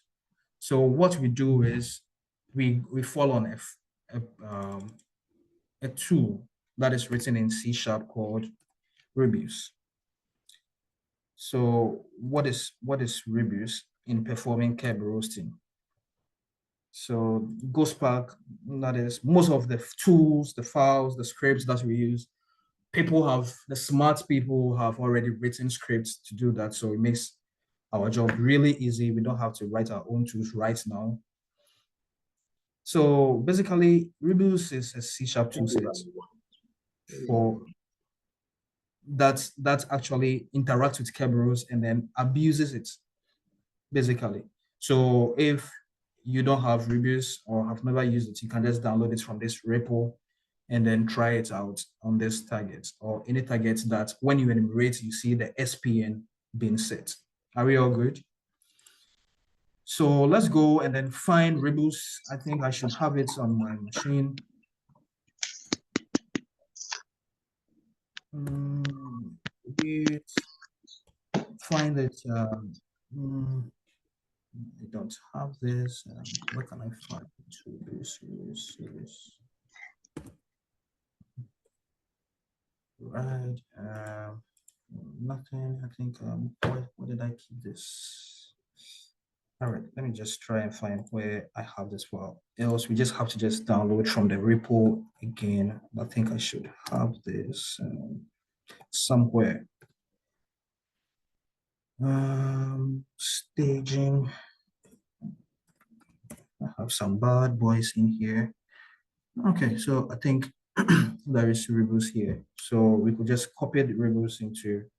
So what we do is we fall on a tool that is written in C# called Rebus. So what is Rebus in performing Kerberos roasting? So GhostSpark, that is most of the tools, the files, the scripts that we use, the smart people have already written scripts to do that. So it makes our job really easy. We don't have to write our own tools right now. So basically, Rebus is a C# toolset for that actually interacts with Kerberos and then abuses it, basically. So if you don't have Rebus or have never used it, you can just download it from this repo and then try it out on this target or any target that when you enumerate, you see the SPN being set. Are we all good? So let's go and then find Rebus. I think I should have it on my machine. Find it. I don't have this. Where can I find Rebus? Right. Nothing. I think. Where did I keep this? All right. Let me just try and find where I have this file. Else, we just have to just download from the repo again. I think I should have this somewhere. Staging. I have some bad boys in here. Okay, so I think there is Rebus here. So we could just copy the Rebus into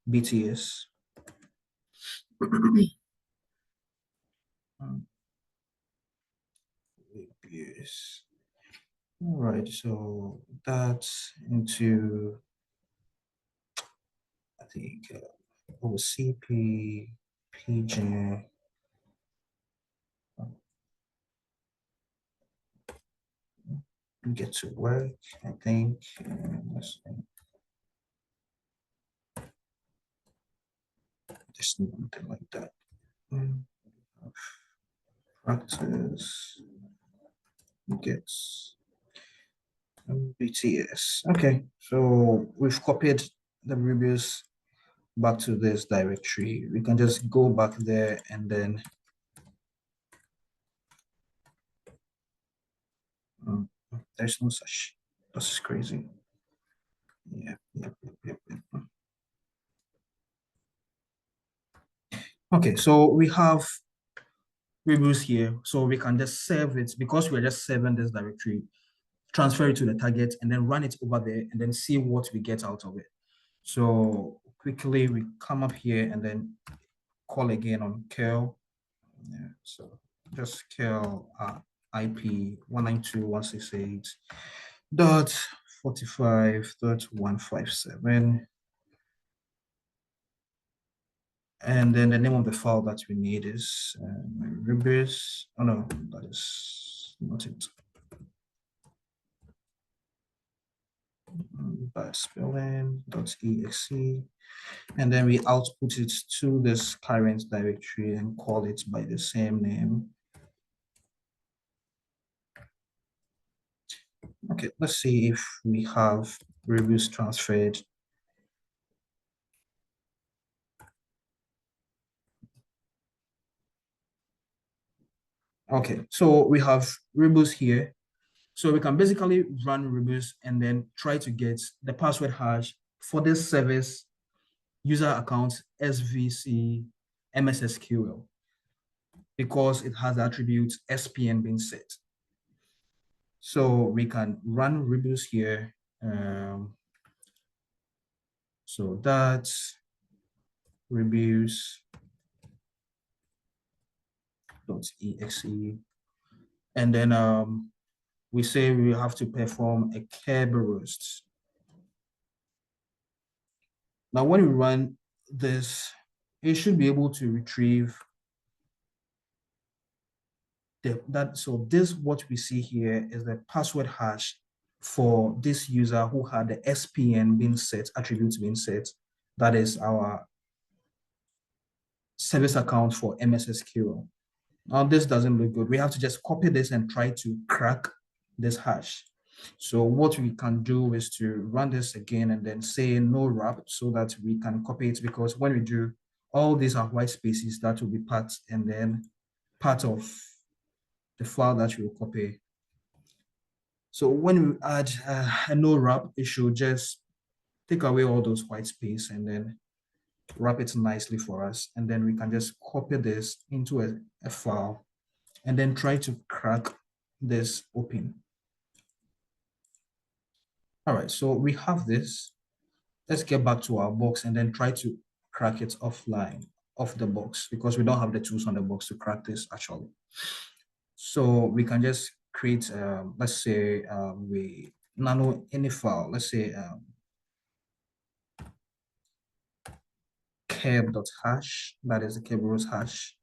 BTS. Rebus. All right, so that's into, I think, OCP, PJ. Get to work, I think. Let's see. Just something like that. Practice gets BTS. Okay, so we've copied the Rebus back to this directory. We can just go back there and then there's no such. This is crazy. Yeah. Okay, so we have Rebus here, so we can just save it because we're just saving this directory, transfer it to the target, and then run it over there, and then see what we get out of it. So quickly, we come up here and then call again on curl. Yeah, so just curl IP 192.168.45.157. And then the name of the file that we need is Rebus. Oh no, that is not it. Bad spelling.exe. And then we output it to this current directory and call it by the same name. Okay, let's see if we have Rebus transferred. Okay, so we have Rebus here. So we can basically run Rebus and then try to get the password hash for this service user account SVC MSSQL because it has the attribute SPN being set. So we can run Rebus here. So that's Rebus.exe. And then we say we have to perform a Kerberos. Now, when we run this, it should be able to retrieve so this, what we see here is the password hash for this user who had the SPN being set, attributes being set. That is our service account for MS SQL. Now this doesn't look good. We have to just copy this and try to crack this hash. So what we can do is to run this again and then say no wrap so that we can copy it, because when we do, all these are white spaces that will be part and then part of the file that we will copy. So when we add a no wrap, it should just take away all those white space and then wrap it nicely for us. And then we can just copy this into a file and then try to crack this open. All right, so we have this. Let's get back to our box and then try to crack it offline, off the box, because we don't have the tools on the box to crack this actually. So we can just create, let's say we nano any file, let's say keb.hash, that is the Kerberos hash,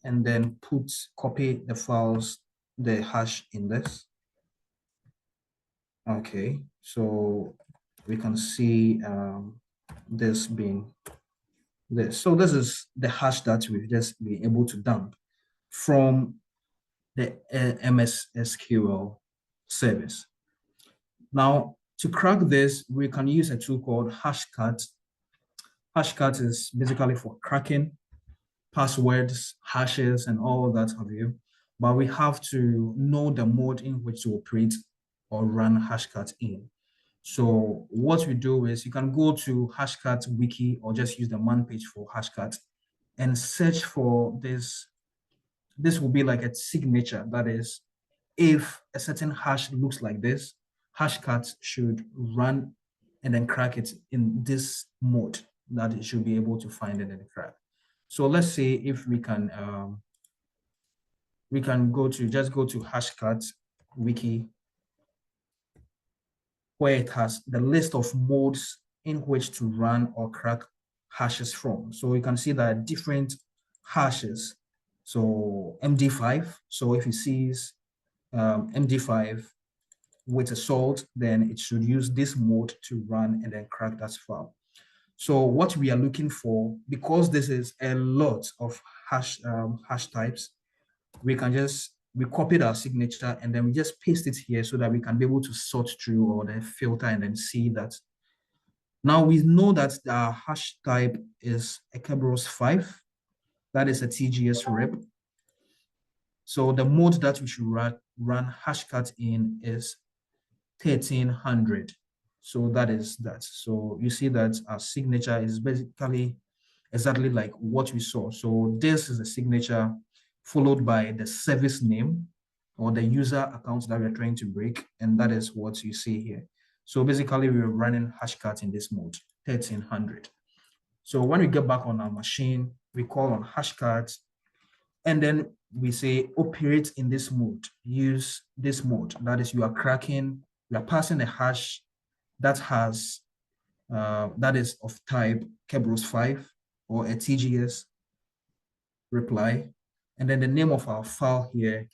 and then copy the files, the hash in this. Okay, so we can see this being this. So this is the hash that we've just been able to dump from the MS SQL service. Now, to crack this, we can use a tool called Hashcat. Hashcat is basically for cracking passwords, hashes, and all that have you. But we have to know the mode in which to operate or run Hashcat in. So what we do is you can go to Hashcat wiki or just use the man page for Hashcat and search for this. This will be like a signature. That is, if a certain hash looks like this, Hashcat should run and then crack it in this mode that it should be able to find it and crack. So let's say if we can go to Hashcat wiki, where it has the list of modes in which to run or crack hashes from. So you can see that different hashes. So MD5, so if it sees MD5 with a salt, then it should use this mode to run and then crack that file. So what we are looking for, because this is a lot of hash types, we copied our signature and then we just paste it here so that we can be able to sort through or then filter and then see that. Now we know that the hash type is a Kerberos 5. That is a TGS rib. So the mode that we should run Hashcat in is 1300. So that is that. So you see that our signature is basically exactly like what we saw. So this is the signature followed by the service name or the user account that we're trying to break. And that is what you see here. So basically we're running Hashcat in this mode, 1300. So when we get back on our machine, we call on Hashcat, and then we say operate in this mode, use this mode. That is, you are cracking, you are passing a hash that has, that is of type Kerberos 5 or a TGS reply. And then the name of our file here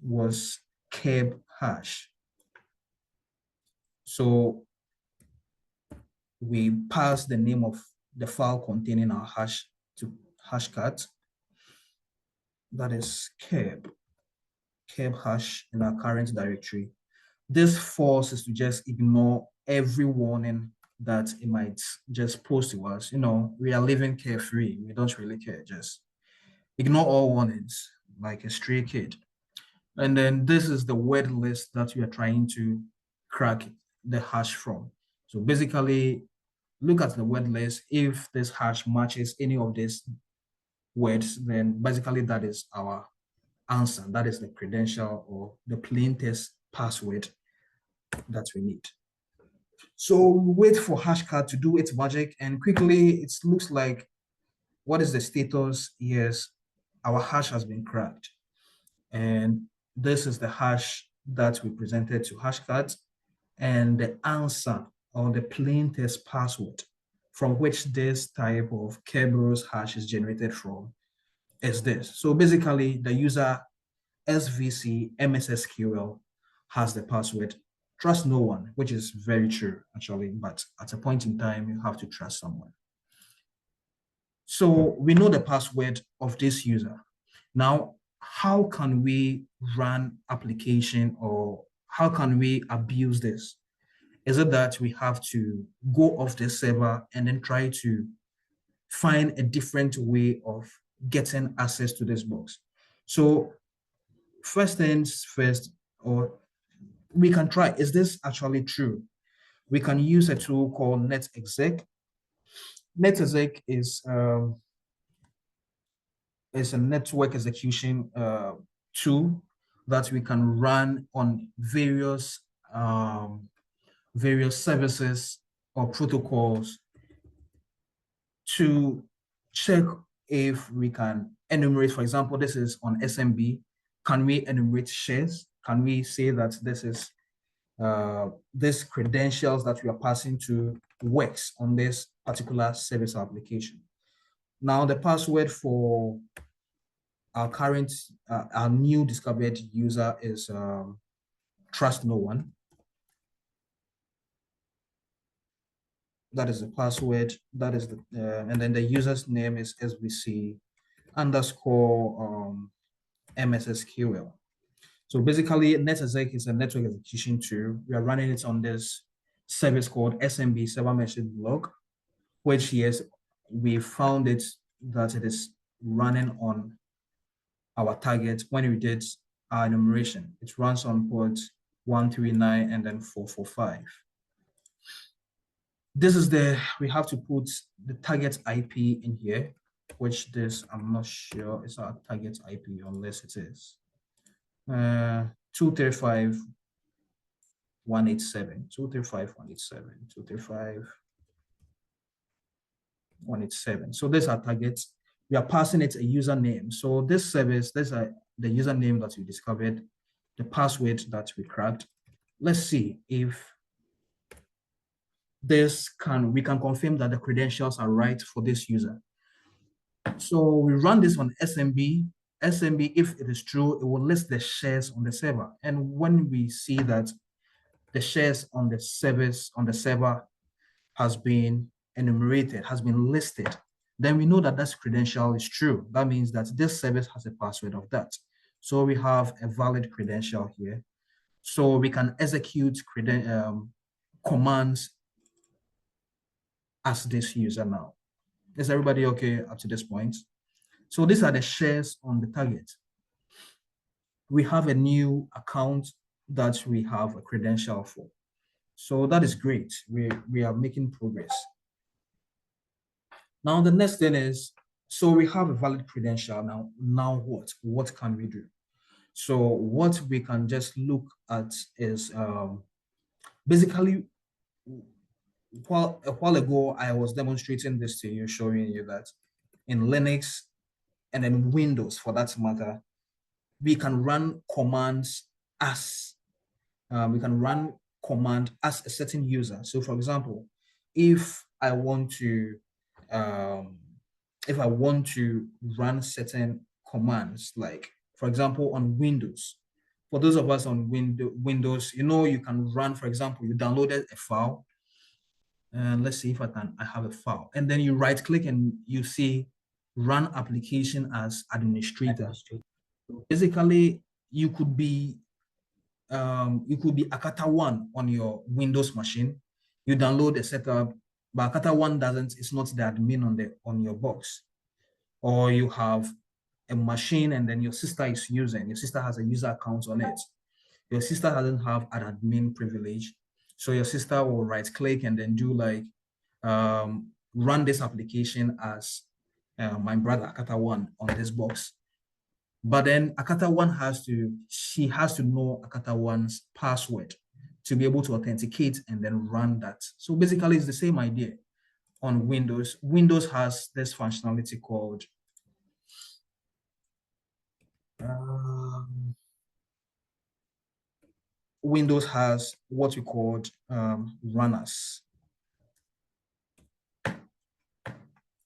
was keb hash. So we pass the name of the file containing our hash to Hashcat. That is keb hash in our current directory. This forces to just ignore every warning that it might just post to us. You know, we are living carefree. We don't really care. Just ignore all warnings like a stray kid. And then this is the word list that we are trying to crack the hash from. So basically, look at the word list. If this hash matches any of these words, then basically that is our answer. That is the credential or the plain text password that we need. So we wait for Hashcat to do its magic, and quickly it looks like, what is the status? Yes, our hash has been cracked. And this is the hash that we presented to Hashcat, and the answer or the plain text password from which this type of Kerberos hash is generated from is this. So basically the user SVC MS SQL has the password trust no one, which is very true actually, but at a point in time, you have to trust someone. So we know the password of this user. Now, how can we run application, or how can we abuse this? Is it that we have to go off the server and then try to find a different way of getting access to this box? So first things first, or we can try, is this actually true? We can use a tool called NetExec. NetExec is a network execution tool that we can run on various services or protocols to check if we can enumerate. For example, this is on SMB. Can we enumerate shares? Can we say that this is this credentials that we are passing to works on this particular service application? Now, the password for our current, our new discovered user is trust no one. That is the password. That is the, and then the user's name is SBC _ MSSQL. So basically, NetExec is a network execution tool. We are running it on this service called SMB, Server Message Log, which, yes, we found it that it is running on our target when we did our enumeration. It runs on port 139 and then 445. This is we have to put the target IP in here, which this, I'm not sure it's our target IP unless it is. 235.187, 235.187, 235.187. So these are targets. We are passing it a username. So this service, these are the username that we discovered, the password that we cracked. Let's see if we can confirm that the credentials are right for this user. So we run this on SMB. SMB, if it is true, it will list the shares on the server. And when we see that the shares on the server has been enumerated, has been listed, then we know that this credential is true. That means that this service has a password of that. So we have a valid credential here. So we can execute commands as this user now. Is everybody okay up to this point? So these are the shares on the target. We have a new account that we have a credential for. So that is great. We are making progress. Now the next thing is, so we have a valid credential now. Now what? What can we do? So what we can just look at is basically, a while ago, I was demonstrating this to you, showing you that in Linux and in Windows, for that matter, we can run commands as a certain user. So, for example, if I want to run certain commands, like for example on Windows, for those of us on Windows, you can run, for example, you downloaded a file. And let's see if I have a file. And then you right click and you see run application as administrator. Basically, you could be Akata1 on your Windows machine. You download a setup, but Akata1 it's not the admin on your box. Or you have a machine and then your sister has a user account on it. Your sister doesn't have an admin privilege. So your sister will right click and then do like, run this application as my brother Akata1 on this box. But then Akata1 has to know Akata1's password to be able to authenticate and then run that. So basically it's the same idea on Windows. Windows has this functionality called Windows has what we called runners.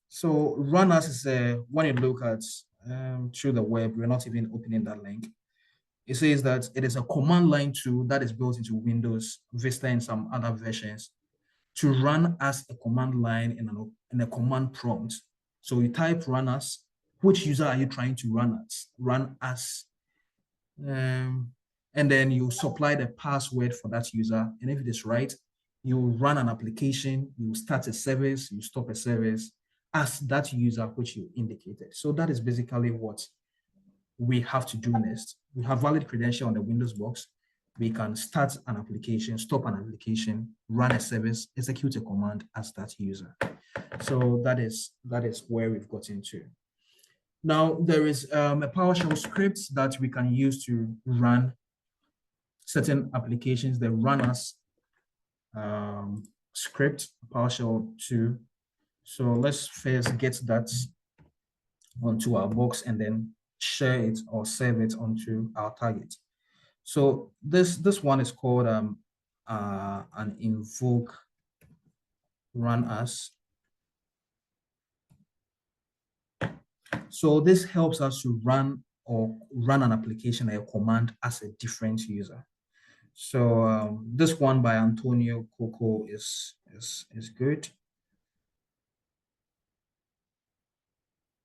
So runners is when you look at through the web, we're not even opening that link. it says that it is a command line tool that is built into Windows, Vista, and some other versions to run as a command line in a command prompt. So you type run as, which user are you trying to run as, and then you supply the password for that user. And if it is right, you run an application, you start a service, you stop a service as that user which you indicated. So that is basically what we have to do next. We have valid credential on the Windows box. We can start an application, stop an application, run a service, execute a command as that user. So that is where we've gotten to. Now, there is a PowerShell script that we can use to run certain applications, the runners script, PowerShell 2. So let's first get that onto our box and then share it or save it onto our target. So this one is called an invoke run as. So this helps us to run an application or a command as a different user. So this one by Antonio Coco is good.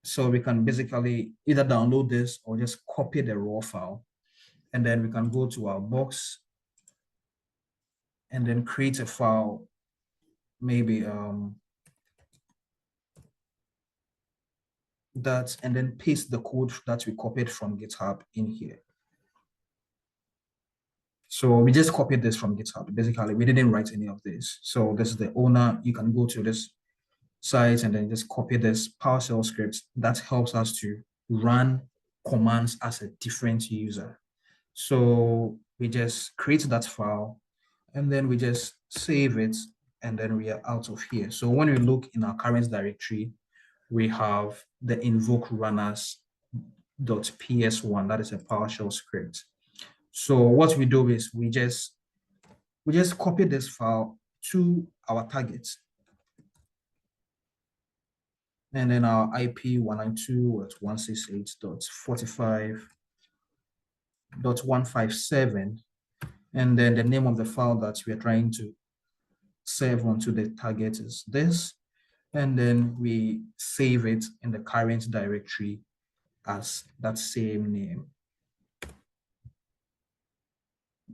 So we can basically either download this or just copy the raw file. And then we can go to our box and then create a file, maybe that, and then paste the code that we copied from GitHub in here. So we just copied this from GitHub. Basically, we didn't write any of this. So this is the owner. You can go to this site and then just copy this PowerShell script that helps us to run commands as a different user. So we just create that file and then we just save it and then we are out of here. So when we look in our current directory, we have the invoke runners.ps1, that is a PowerShell script. So what we do is we just copy this file to our target. And then our IP 192.168.45.157. And then the name of the file that we are trying to save onto the target is this. And then we save it in the current directory as that same name.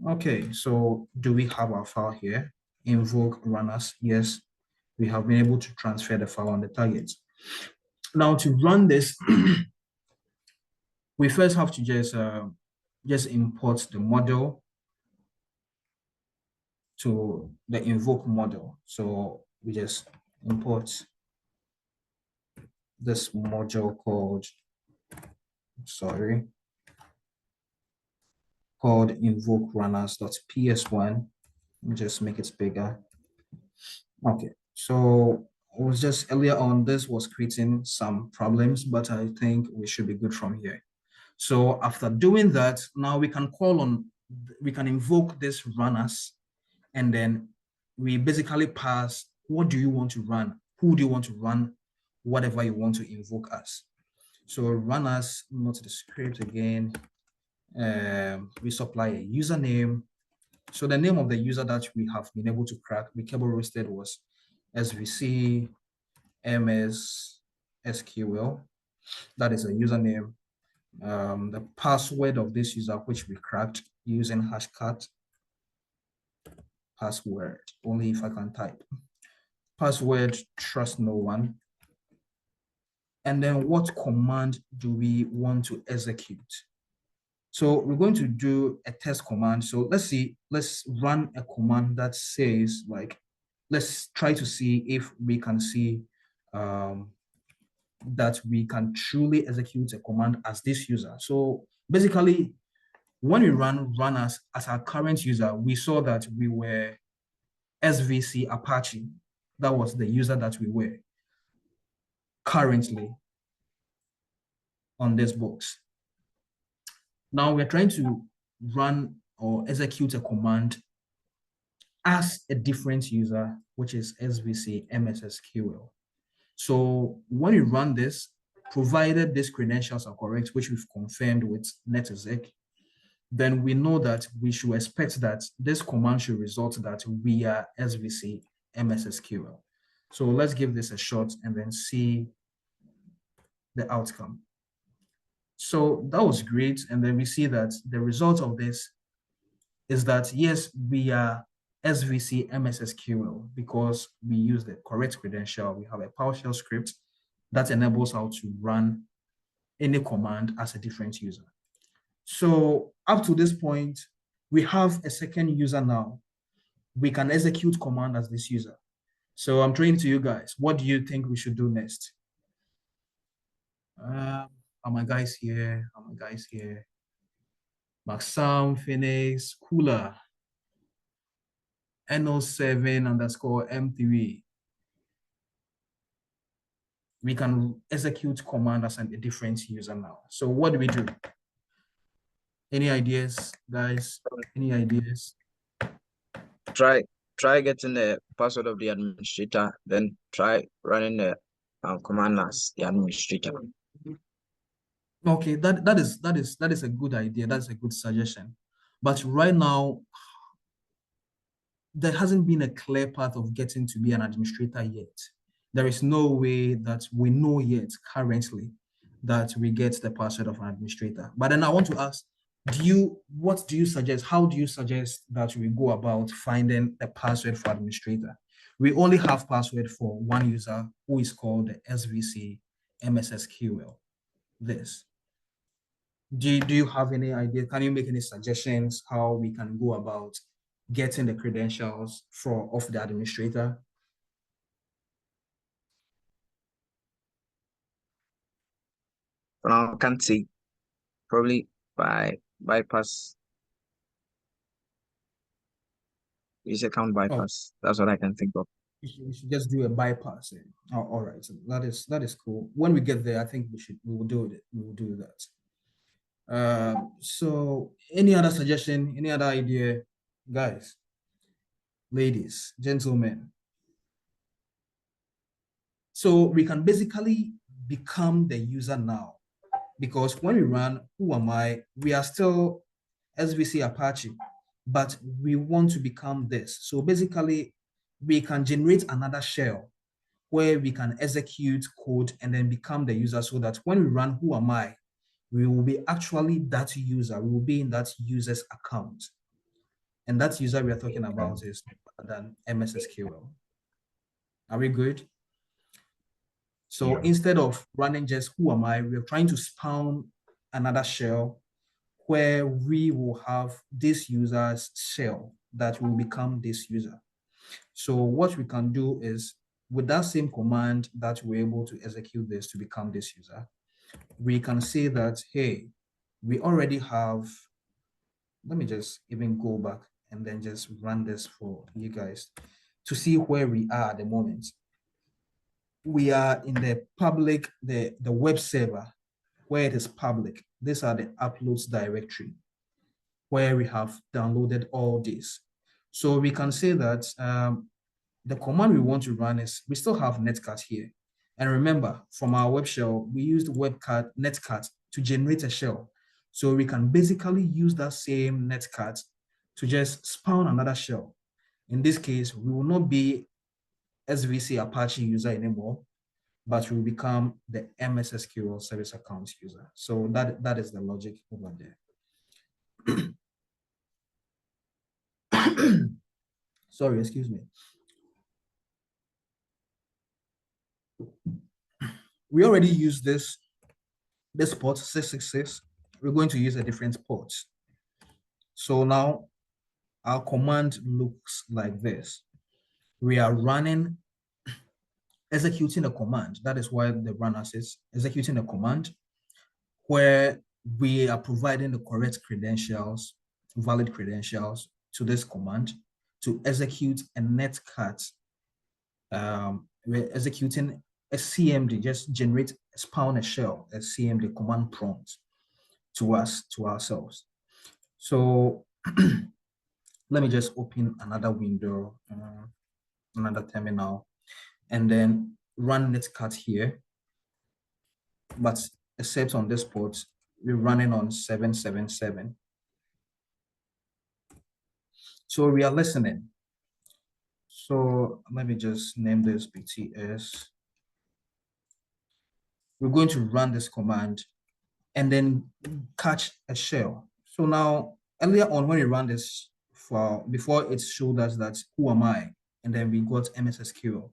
Okay, so do we have our file here? Invoke runners, yes. We have been able to transfer the file on the target. Now to run this, we first have to just import the model to the invoke model. So we just import this module called invoke runners.ps1. Just make it bigger. Okay, so it was just earlier on, this was creating some problems, but I think we should be good from here. So after doing that, now we can invoke this runners, and then we basically pass, what do you want to run? Who do you want to run whatever you want to invoke as? So runners, not the script again. We supply a username. So the name of the user that we have been able to crack, the cable roasted, was SVC MS SQL. That is a username. The password of this user, which we cracked using hashcat. Password, only if I can type. Password, trust no one. And then what command do we want to execute? So we're going to do a test command. So let's run a command that says, like, let's try to see if we can see that we can truly execute a command as this user. So basically, when we run runners as our current user, we saw that we were SVC Apache. That was the user that we were currently on this box. Now we're trying to run or execute a command as a different user, which is SVC MSSQL. So when you run this, provided these credentials are correct, which we've confirmed with NetExec, then we know that we should expect that this command should result that we are SVC MSSQL. So let's give this a shot and then see the outcome. So that was great. And then we see that the result of this is that, yes, we are SVC MSSQL because we use the correct credential. We have a PowerShell script that enables how to run any command as a different user. So up to this point, we have a second user now. We can execute command as this user. So I'm throwing to you guys, what do you think we should do next? Are my guys here? Are my guys here? Maxam, Phoenix, Cooler, NO7_M3. We can execute command as a different user now. So what do we do? Any ideas, guys? Any ideas? Try getting the password of the administrator, then try running the command as the administrator. Okay, that is a good idea. That's a good suggestion. But right now, there hasn't been a clear path of getting to be an administrator yet. There is no way that we know yet currently that we get the password of an administrator. But then I want to ask, what do you suggest? How do you suggest that we go about finding a password for administrator? We only have password for one user who is called the SVC MSSQL. This. Do you have any idea? Can you make any suggestions how we can go about getting the credentials of the administrator? I can't say. Probably by bypass. Use account bypass. That's what I can think of. We should just do a bypass. Oh, all right, so that is cool. When we get there, I think we will do it. We will do that. So any other suggestion? Any other idea, guys, ladies, gentlemen? So we can basically become the user now, because when we run who am I, we are still SVC Apache, but we want to become this. So basically, we can generate another shell where we can execute code and then become the user, so that when we run who am I, we will be actually that user. We will be in that user's account. And that user we are talking about is than MSSQL. Are we good? So instead of running just who am I, we're trying to spawn another shell where we will have this user's shell that will become this user. So what we can do is, with that same command that we're able to execute this to become this user, we can say that, hey, we already have, let me just even go back and then just run this for you guys to see where we are at the moment. We are in the public, the web server where it is public. These are the uploads directory where we have downloaded all this. So we can say that the command we want to run is, we still have netcat here. And remember, from our web shell, we used netcat to generate a shell. So we can basically use that same netcat to just spawn another shell. In this case, we will not be SVC Apache user anymore, but we will become the MSSQL service account user. So that is the logic over there. Sorry, excuse me. We already used this port 666. We're going to use a different port. So now our command looks like this. We are executing a command. That is why the runner says executing a command where we are providing the correct credentials, valid credentials to this command to execute a netcat. We're executing a CMD, just spawn a shell, a CMD command prompt to ourselves. So let me just open another window, another terminal, and then run netcat here. But except on this port, we're running on 777. So we are listening. So let me just name this BTS. We're going to run this command and then catch a shell. So now, earlier on when we ran this before it showed us that who am I? And then we got MSSQL.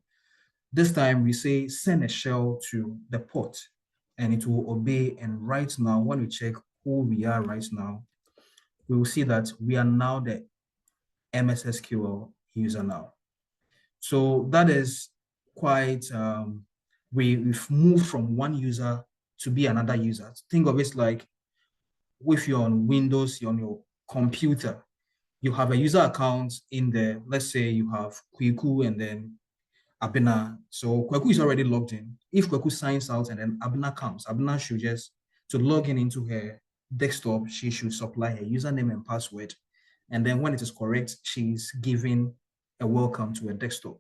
This time we say send a shell to the port and it will obey. And right now, when we check who we are right now, we will see that we are now the MSSQL user now. So that is quite, we've moved from one user to be another user. Think of it like if you're on Windows, you're on your computer, you have a user account in there. Let's say you have Kweku and then Abena. So Kweku is already logged in. If Kweku signs out and then Abena comes, Abena should just, to log in into her desktop, she should supply her username and password. And then when it is correct, she's given a welcome to a desktop.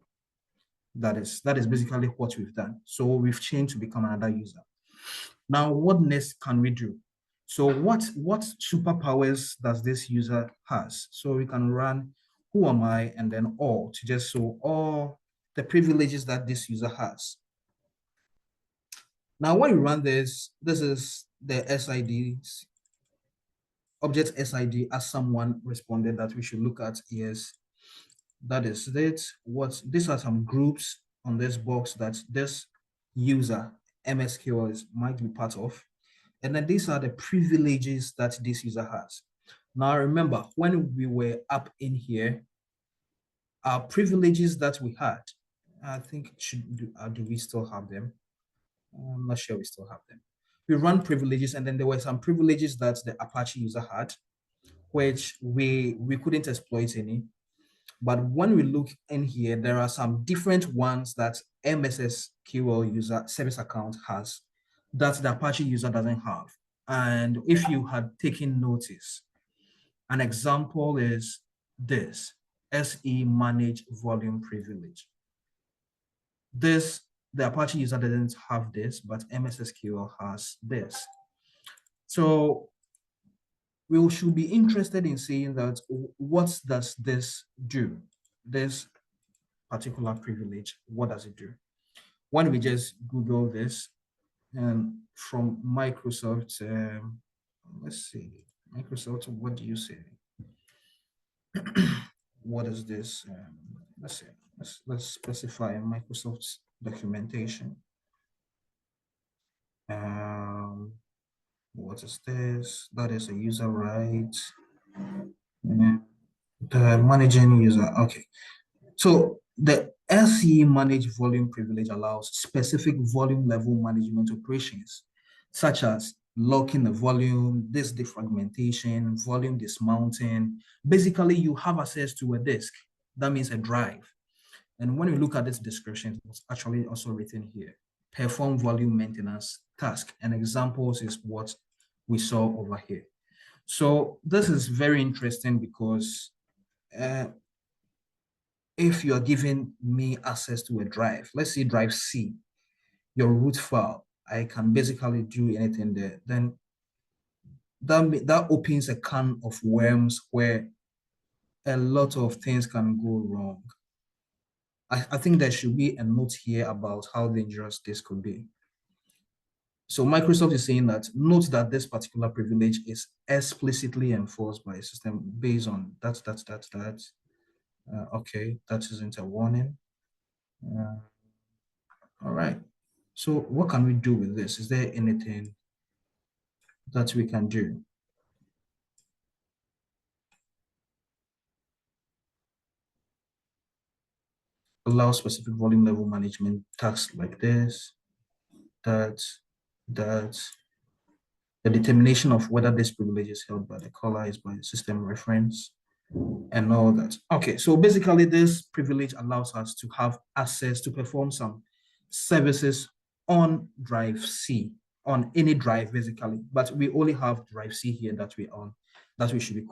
That is basically what we've done. So we've changed to become another user. Now, what next can we do? So what superpowers does this user has? So we can run who am I and then all to just show all the privileges that this user has. Now, when you run this is the SID, object SID, as someone responded that we should look at. Yes, that is it. These are some groups on this box that this user MSQL might be part of. And then these are the privileges that this user has. Now remember, when we were up in here, our privileges that we had, I think do we still have them? I'm not sure we still have them. We run privileges, and then there were some privileges that the Apache user had, which we couldn't exploit any. But when we look in here, there are some different ones that MSSQL user service account has that the Apache user doesn't have. And if you had taken notice, an example is this, SE manage volume privilege. The Apache user doesn't have this, but MSSQL has this. So we should be interested in seeing that what does this do? This particular privilege, what does it do? When we just Google this, and from Microsoft, let's see, Microsoft, what do you say? What is this? Let's see, let's specify Microsoft's documentation. What is this? That is a user right. The managing user, okay. So the SE manage volume privilege allows specific volume level management operations, such as locking the volume, disk defragmentation, volume dismounting. Basically, you have access to a disk. That means a drive. And when you look at this description, it's actually also written here. Perform volume maintenance task. And examples is what we saw over here. So this is very interesting because if you're giving me access to a drive, let's say drive C, your root file, I can basically do anything there. Then that opens a can of worms where a lot of things can go wrong. I think there should be a note here about how dangerous this could be. So Microsoft is saying that note that this particular privilege is explicitly enforced by a system based on that. Okay, that isn't a warning. All right. So what can we do with this? Is there anything that we can do? Allow specific volume level management tasks like this, that. The determination of whether this privilege is held by the caller is by the system reference and all that. Okay, so basically this privilege allows us to have access to perform some services on drive C, on any drive basically, but we only have drive C here that we own, that it should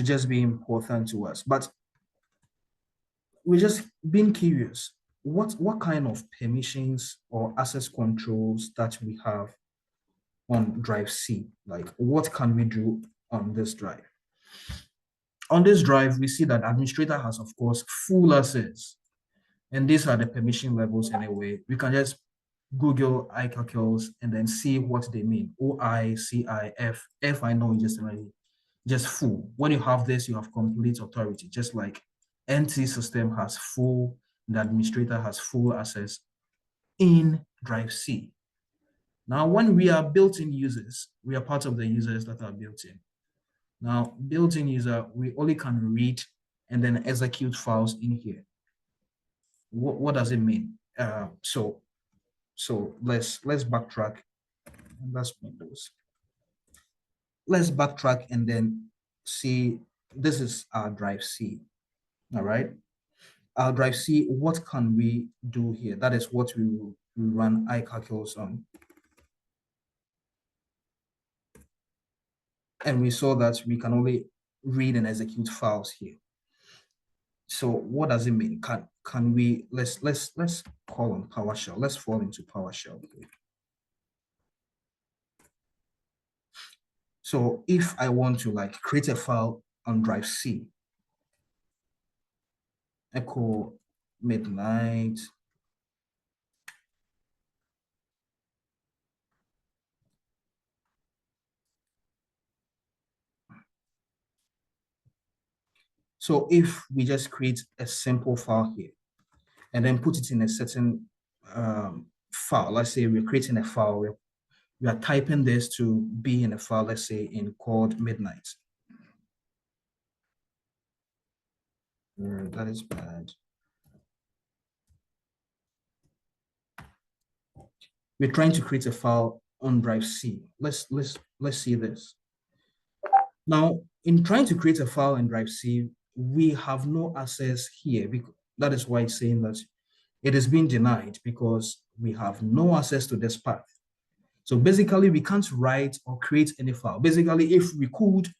just be important to us. But we're just being curious, what kind of permissions or access controls that we have on drive C? Like what can we do on this drive. On this drive, we see that administrator has, of course, full access. And these are the permission levels anyway. We can just Google iCalculus and then see what they mean. OI, CI, F. F, I know just full. When you have this, you have complete authority, just like NT system has full, the administrator has full access in drive C. Now, when we are built-in users, we are part of the users that are built-in. Now, built-in user, we only can read and then execute files in here. What does it mean? So let's backtrack. Let's make those. Let's backtrack and then see. This is our drive C. All right. Our drive C. What can we do here? That is what we will run iCalculus on. And we saw that we can only read and execute files here. So what does it mean? Can we let's call on PowerShell. Let's fall into PowerShell. So if I want to like create a file on drive C, echo midnight. So if we just create a simple file here and then put it in a certain file, let's say we're creating a file, we are typing this to be in a file, let's say in called midnight. That is bad. We're trying to create a file on drive C. Let's see this. Now, in trying to create a file in drive C, we have no access here. Because that is why it's saying that it is being denied because we have no access to this path. So basically, we can't write or create any file. Basically, if we could,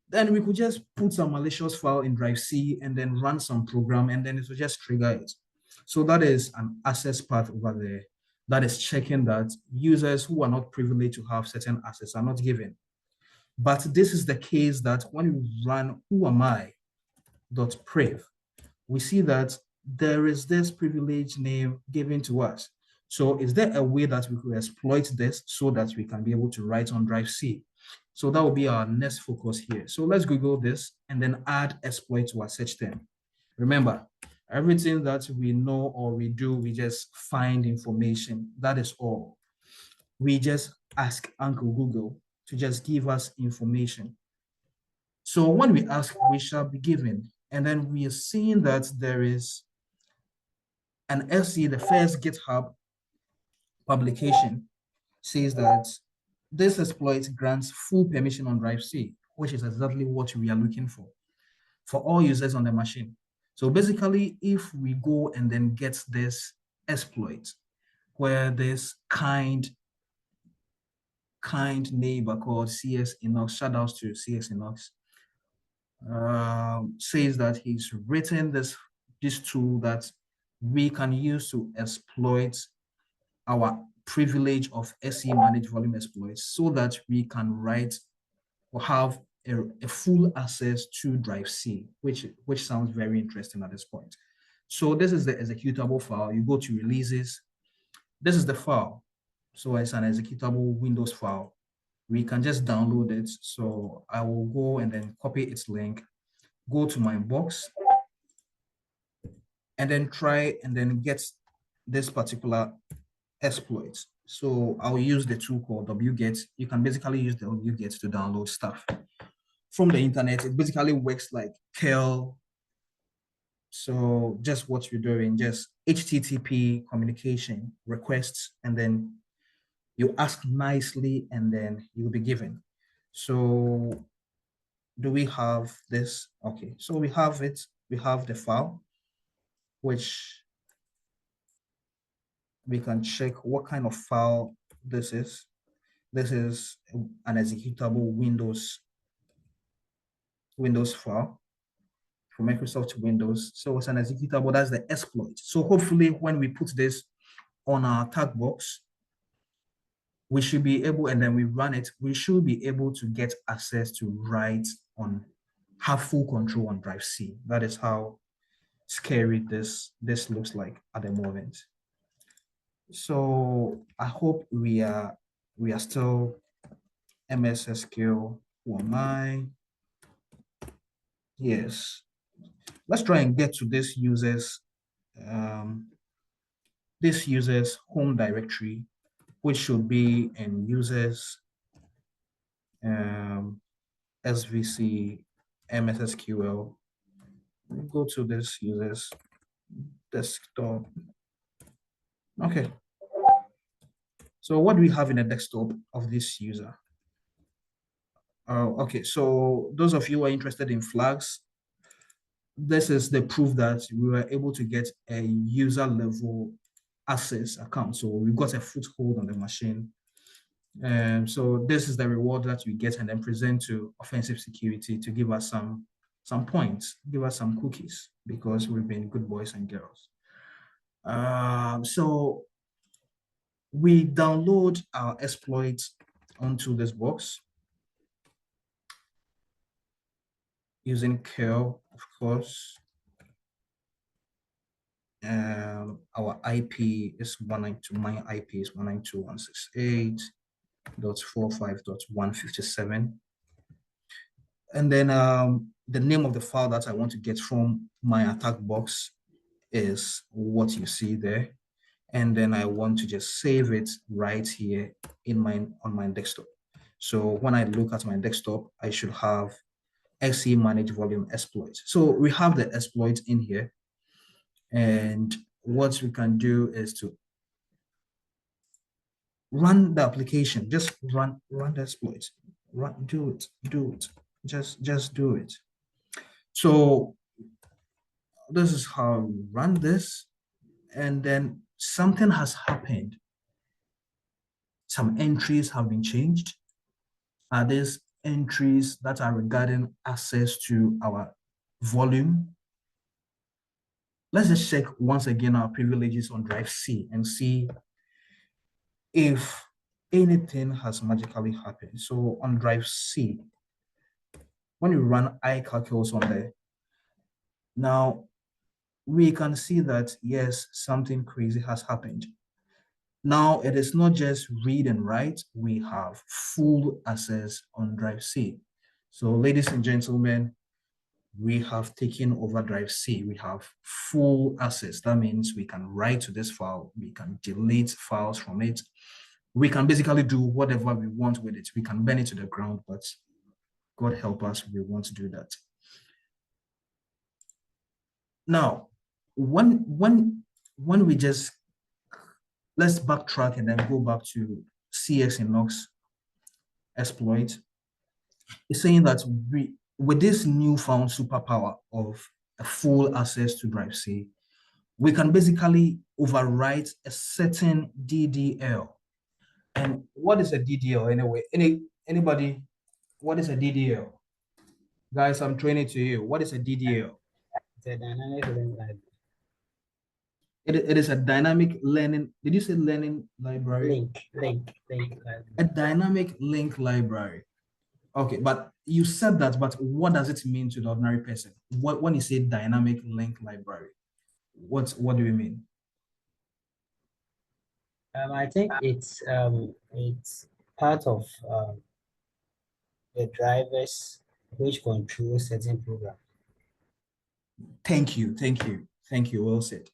then we could just put some malicious file in drive C and then run some program and then it will just trigger it. So that is an access path over there that is checking that users who are not privileged to have certain access are not given. But this is the case that when we run whoami.priv, we see that there is this privilege name given to us. So is there a way that we could exploit this so that we can be able to write on drive C? So that will be our next focus here. So let's Google this and then add exploit to our search term. Remember, everything that we know or we do, we just find information. That is all. We just ask Uncle Google to just give us information. So when we ask, we shall be given. And then we are seeing that there is an SC, the first GitHub publication says that this exploit grants full permission on drive C, which is exactly what we are looking for all users on the machine. So basically, if we go and then get this exploit, where this kind neighbor called CS Enox, shout outs to CS Enox, says that he's written this tool that we can use to exploit our privilege of SE managed volume exploits so that we can write or have a full access to drive C, which sounds very interesting at this point. So this is the executable file. You go to releases. This is the file. So it's an executable Windows file. We can just download it. So I will go and then copy its link, go to my box, and then try and then get this particular exploit. So I'll use the tool called wget. You can basically use the wget to download stuff from the internet. It basically works like curl. So just what you're doing, just HTTP communication requests, and then you ask nicely, and then you'll be given. So do we have this? Okay, so we have it. We have the file, which we can check what kind of file this is. This is an executable Windows file for Microsoft Windows. So it's an executable, that's the exploit. So hopefully when we put this on our tag box, we should be able, and then we run it, we should be able to get access to write on, have full control on drive C. That is how scary this looks like at the moment. So I hope we are still MS SQL. Who am I? Yes. Let's try and get to this user's home directory, which should be in users SVC MS SQL. Go to this users desktop. Okay. So what do we have in the desktop of this user? Okay, so those of you who are interested in flags, this is the proof that we were able to get a user level access account. So we've got a foothold on the machine. So this is the reward that we get and then present to offensive security to give us some points, give us some cookies, because we've been good boys and girls. So we download our exploits onto this box using curl, of course. Our IP is 192, my IP is 192.168.45.157. And then the name of the file that I want to get from my attack box is what you see there. And then I want to just save it right here on my desktop. So when I look at my desktop, I should have XE manage volume exploit. So we have the exploit in here. And what we can do is to run the application, just run the exploit, do it, just do it. So this is how we run this, and then something has happened. Some entries have been changed. Are these entries that are regarding access to our volume? Let's just check once again our privileges on drive C and see if anything has magically happened. So on drive C, when you run iCalculus on there, now we can see that yes, something crazy has happened. Now it is not just read and write, we have full access on drive C. So ladies and gentlemen, we have taken over drive C. We have full access. That means we can write to this file, we can delete files from it. We can basically do whatever we want with it. We can burn it to the ground, but God help us, we want to do that. Now, when we just, let's backtrack and then go back to CX exploit. It's saying that with this newfound superpower of a full access to drive C, we can basically overwrite a certain DDL. And what is a DDL anyway? Anybody, what is a DDL? Guys, I'm training to you. What is a DDL? It's a dynamic learning library. It is a dynamic learning. Did you say learning library? Link library. A dynamic link library. Okay, but you said that, but what does it mean to the ordinary person? When you say dynamic link library, what do you mean? I think it's part of the drivers which control certain program. Thank you. Well said.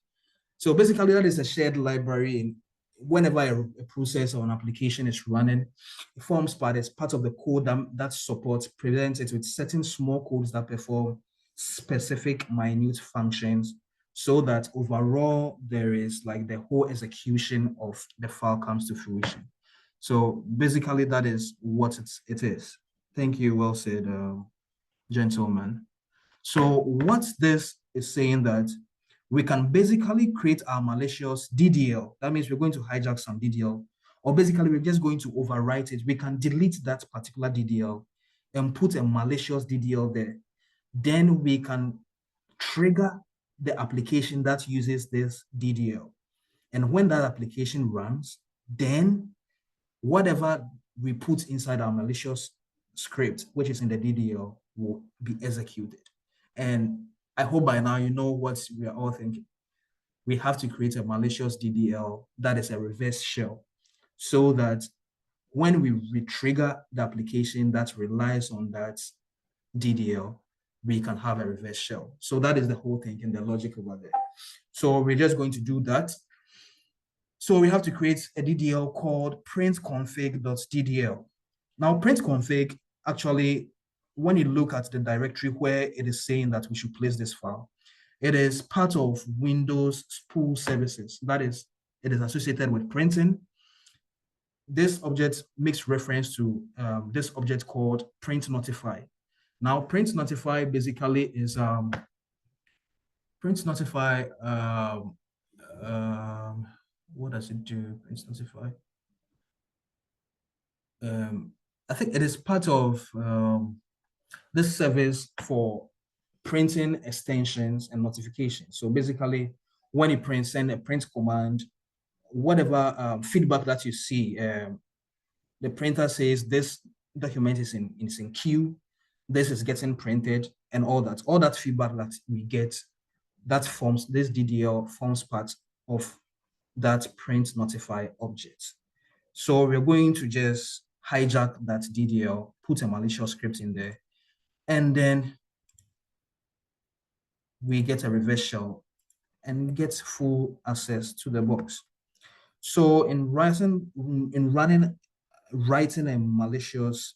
So basically, that is a shared library. In whenever a process or an application is running, it forms part as part of the code that supports, presents it with certain small codes that perform specific minute functions, so that overall there is like the whole execution of the file comes to fruition. So basically, that is what it is. Thank you. Well said, gentlemen. So what this is saying that we can basically create our malicious DDL. That means we're going to hijack some DDL, or basically we're just going to overwrite it. We can delete that particular DDL and put a malicious DDL there. Then we can trigger the application that uses this DDL. And when that application runs, then whatever we put inside our malicious script, which is in the DDL, will be executed. And I hope by now you know what we are all thinking. We have to create a malicious DDL that is a reverse shell, so that when we retrigger the application that relies on that DDL, we can have a reverse shell. So that is the whole thing and the logic over there. So we're just going to do that. So we have to create a DDL called printconfig.ddl. Now, printconfig, actually, when you look at the directory where it is saying that we should place this file, it is part of Windows spool services. That is, it is associated with printing. This object makes reference to this object called print notify. Now, print notify basically is print notify. What does it do? Print notify. I think it is part of this service for printing extensions and notifications. So basically, when you print, send a print command, whatever feedback that you see, the printer says this document is in queue, this is getting printed, and all that feedback that we get, that forms, this DDL forms part of that print notify object. So we're going to just hijack that DDL, put a malicious script in there, and then we get a reverse shell and get full access to the box. So in writing a malicious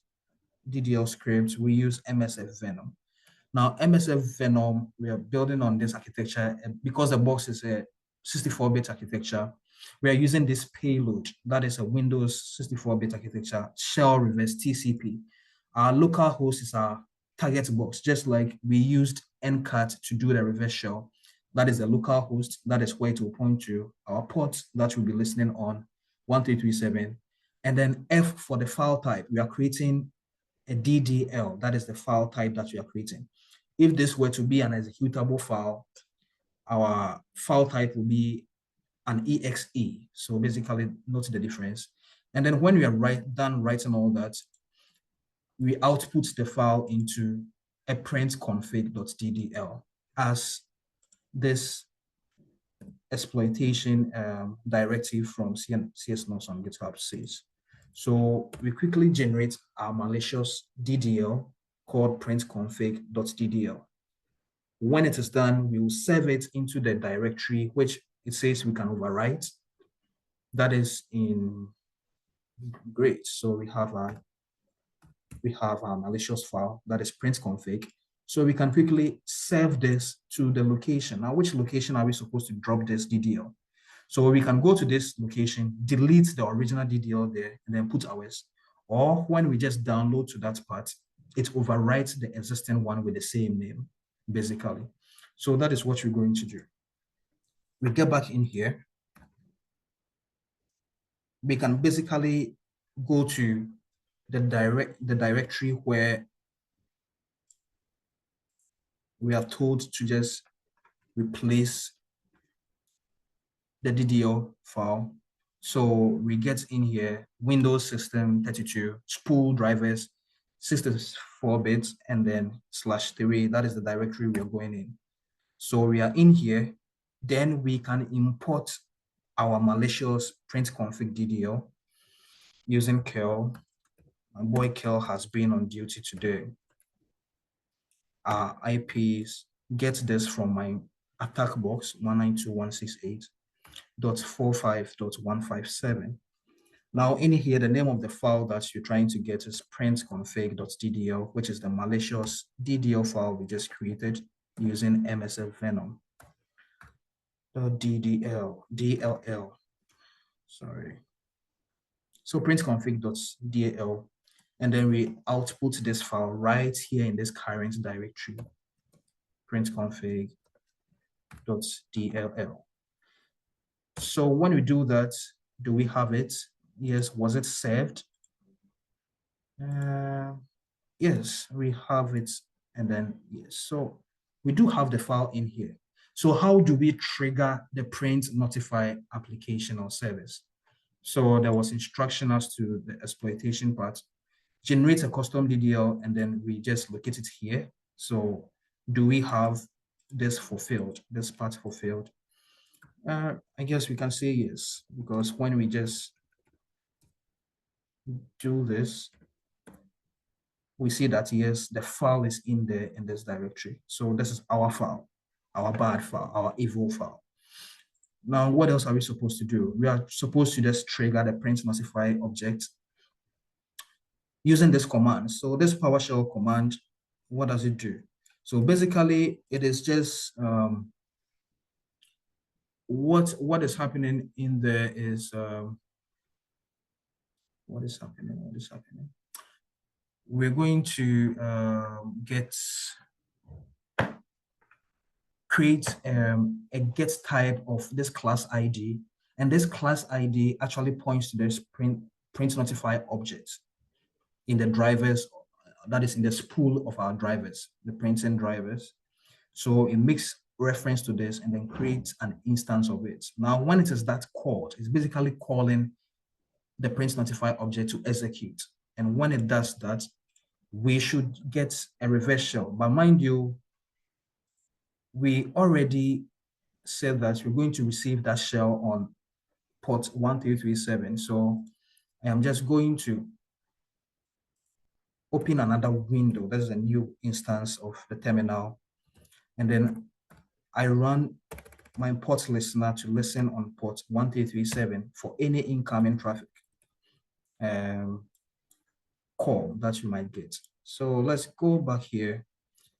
DDL script, we use MSF Venom. Now, MSF Venom, we are building on this architecture, and because the box is a 64-bit architecture, we are using this payload, that is a Windows 64-bit architecture, shell reverse TCP. Our local host is our target box, just like we used NCAT to do the reverse shell. That is a local host, that is where it will point to our port that will be listening on 1337. And then F for the file type, we are creating a DDL, that is the file type that we are creating. If this were to be an executable file, our file type will be an exe. So basically, note the difference. And then when we are done writing all that, we output the file into a printconfig.ddl as this exploitation directive from CS-NOS on GitHub says. So we quickly generate our malicious DDL called printconfig.ddl. When it is done, we will save it into the directory, which it says we can overwrite. That is in great. So we have our malicious file that is printconfig. So we can quickly save this to the location. Now, which location are we supposed to drop this DDL? So we can go to this location, delete the original DDL there, and then put ours. Or when we just download to that part, it overwrites the existing one with the same name, basically. So that is what we're going to do. We get back in here. We can basically go to the directory where we are told to just replace the DDL file. So we get in here, Windows System 32, spool drivers, 64-bit, and then /3, that is the directory we are going in. So we are in here, then we can import our malicious printconfig DDL using curl. My boy curl has been on duty today. Our IPs, get this from my attack box 192.168.45.157. Now in here, the name of the file that you're trying to get is printconfig.ddl, which is the malicious DDL file we just created using MSF Venom. DLL, sorry. So printconfig.dal, and then we output this file right here in this current directory, printconfig.dll. So when we do that, do we have it? Yes. Was it saved? Yes, we have it. And then yes, so we do have the file in here. So how do we trigger the print notify application or service? So there was instruction as to the exploitation part. Generate a custom DDL, and then we just locate it here. So do we have this fulfilled, this part fulfilled? I guess we can say yes, because when we just do this, we see that yes, the file is in there in this directory. So this is our file, our bad file, our evil file. Now, what else are we supposed to do? We are supposed to just trigger the print notify object using this command. So this PowerShell command, what does it do? So basically, it is just what is happening in there is what is happening? We're going to create a get type of this class ID, and this class ID actually points to this print notify object in the drivers, that is in the spool of our drivers, the printing drivers. So it makes reference to this and then creates an instance of it. Now, when it is that called, it's basically calling the print notify object to execute. And when it does that, we should get a reverse shell. But mind you, we already said that we're going to receive that shell on port 1337. So I am just going to open another window. That's a new instance of the terminal. And then I run my port listener to listen on port 1337 for any incoming traffic call that you might get. So let's go back here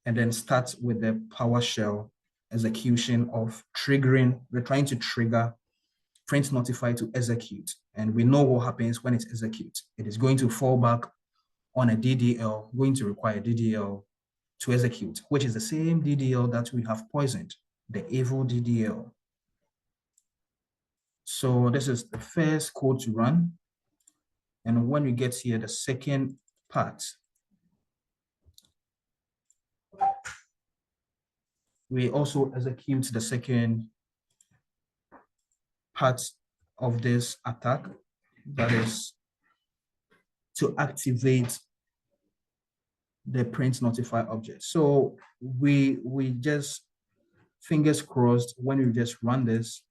and then start with the PowerShell execution of triggering. We're trying to trigger print notify to execute. And we know what happens when it executes. It is going to fall back on a DDL, going to require a DDL to execute, which is the same DDL that we have poisoned, the evil DDL. So this is the first code to run. And when we get here, the second part, we also execute the second part of this attack, that is to activate the print notify object. So we just, fingers crossed, when we just run this,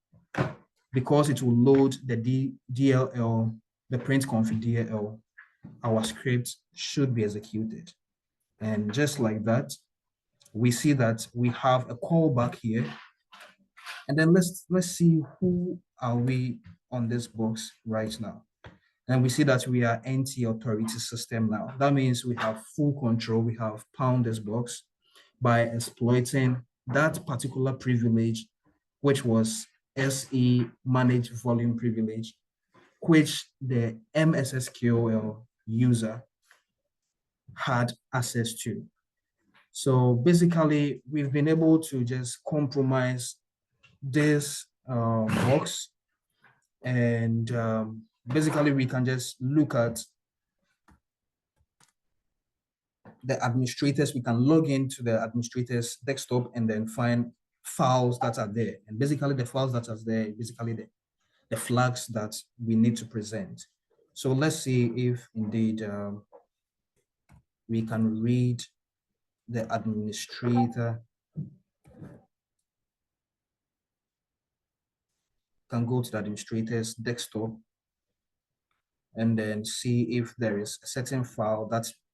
because it will load the DLL, the print config DLL, our script should be executed. And just like that, we see that we have a callback here. And then let's see who are we on this box right now. And we see that we are NT authority system now. That means we have full control. We have found this box by exploiting that particular privilege, which was SE managed volume privilege, which the MSSQL user had access to. So basically, we've been able to just compromise this box, and basically we can just look at the administrators. We can log into the administrators desktop and then find files that are there. And basically the files that are there, basically the flags that we need to present. So let's see if indeed we can read the administrator. Can go to the administrator's desktop and then see if there is a certain file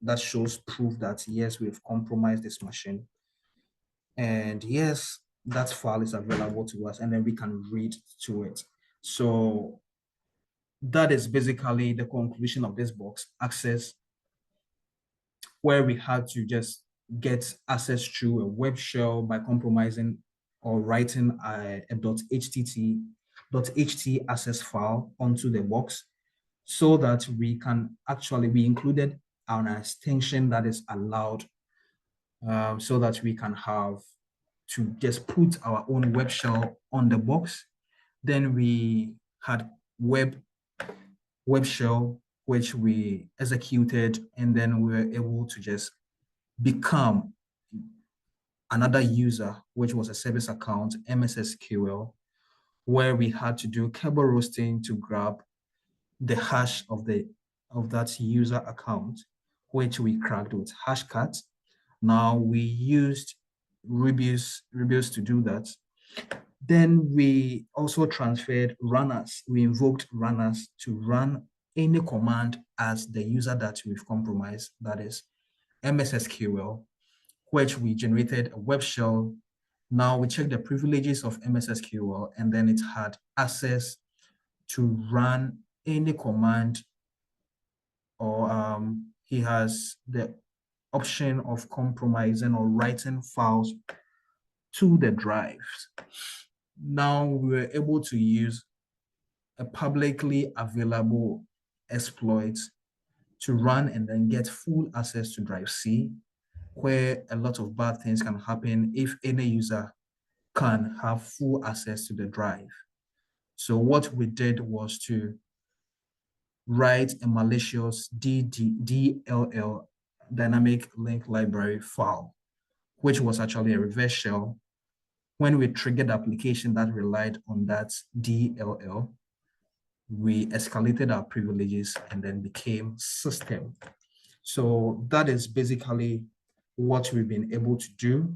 that shows proof that yes, we've compromised this machine. And yes, that file is available to us, and then we can read to it. So that is basically the conclusion of this box access, where we had to just get access to a web shell by compromising or writing a .ht access file onto the box, so that we can actually be included an extension that is allowed, so that we can have to just put our own web shell on the box. Then we had web shell, which we executed, and then we were able to just become another user, which was a service account, MSSQL, where we had to do Kerberos roasting to grab the hash of that user account, which we cracked with Hashcat. Now we used Rubius to do that. Then we also transferred runners. We invoked runners to run any command as the user that we've compromised, that is MSSQL, which we generated a web shell. Now we check the privileges of MSSQL, and then it had access to run any command, or he has the option of compromising or writing files to the drives. Now we were able to use a publicly available exploit to run and then get full access to drive C, where a lot of bad things can happen if any user can have full access to the drive. So what we did was to write a malicious DLL, dynamic link library file, which was actually a reverse shell. When we triggered the application that relied on that DLL, we escalated our privileges and then became system. So that is basically what we've been able to do,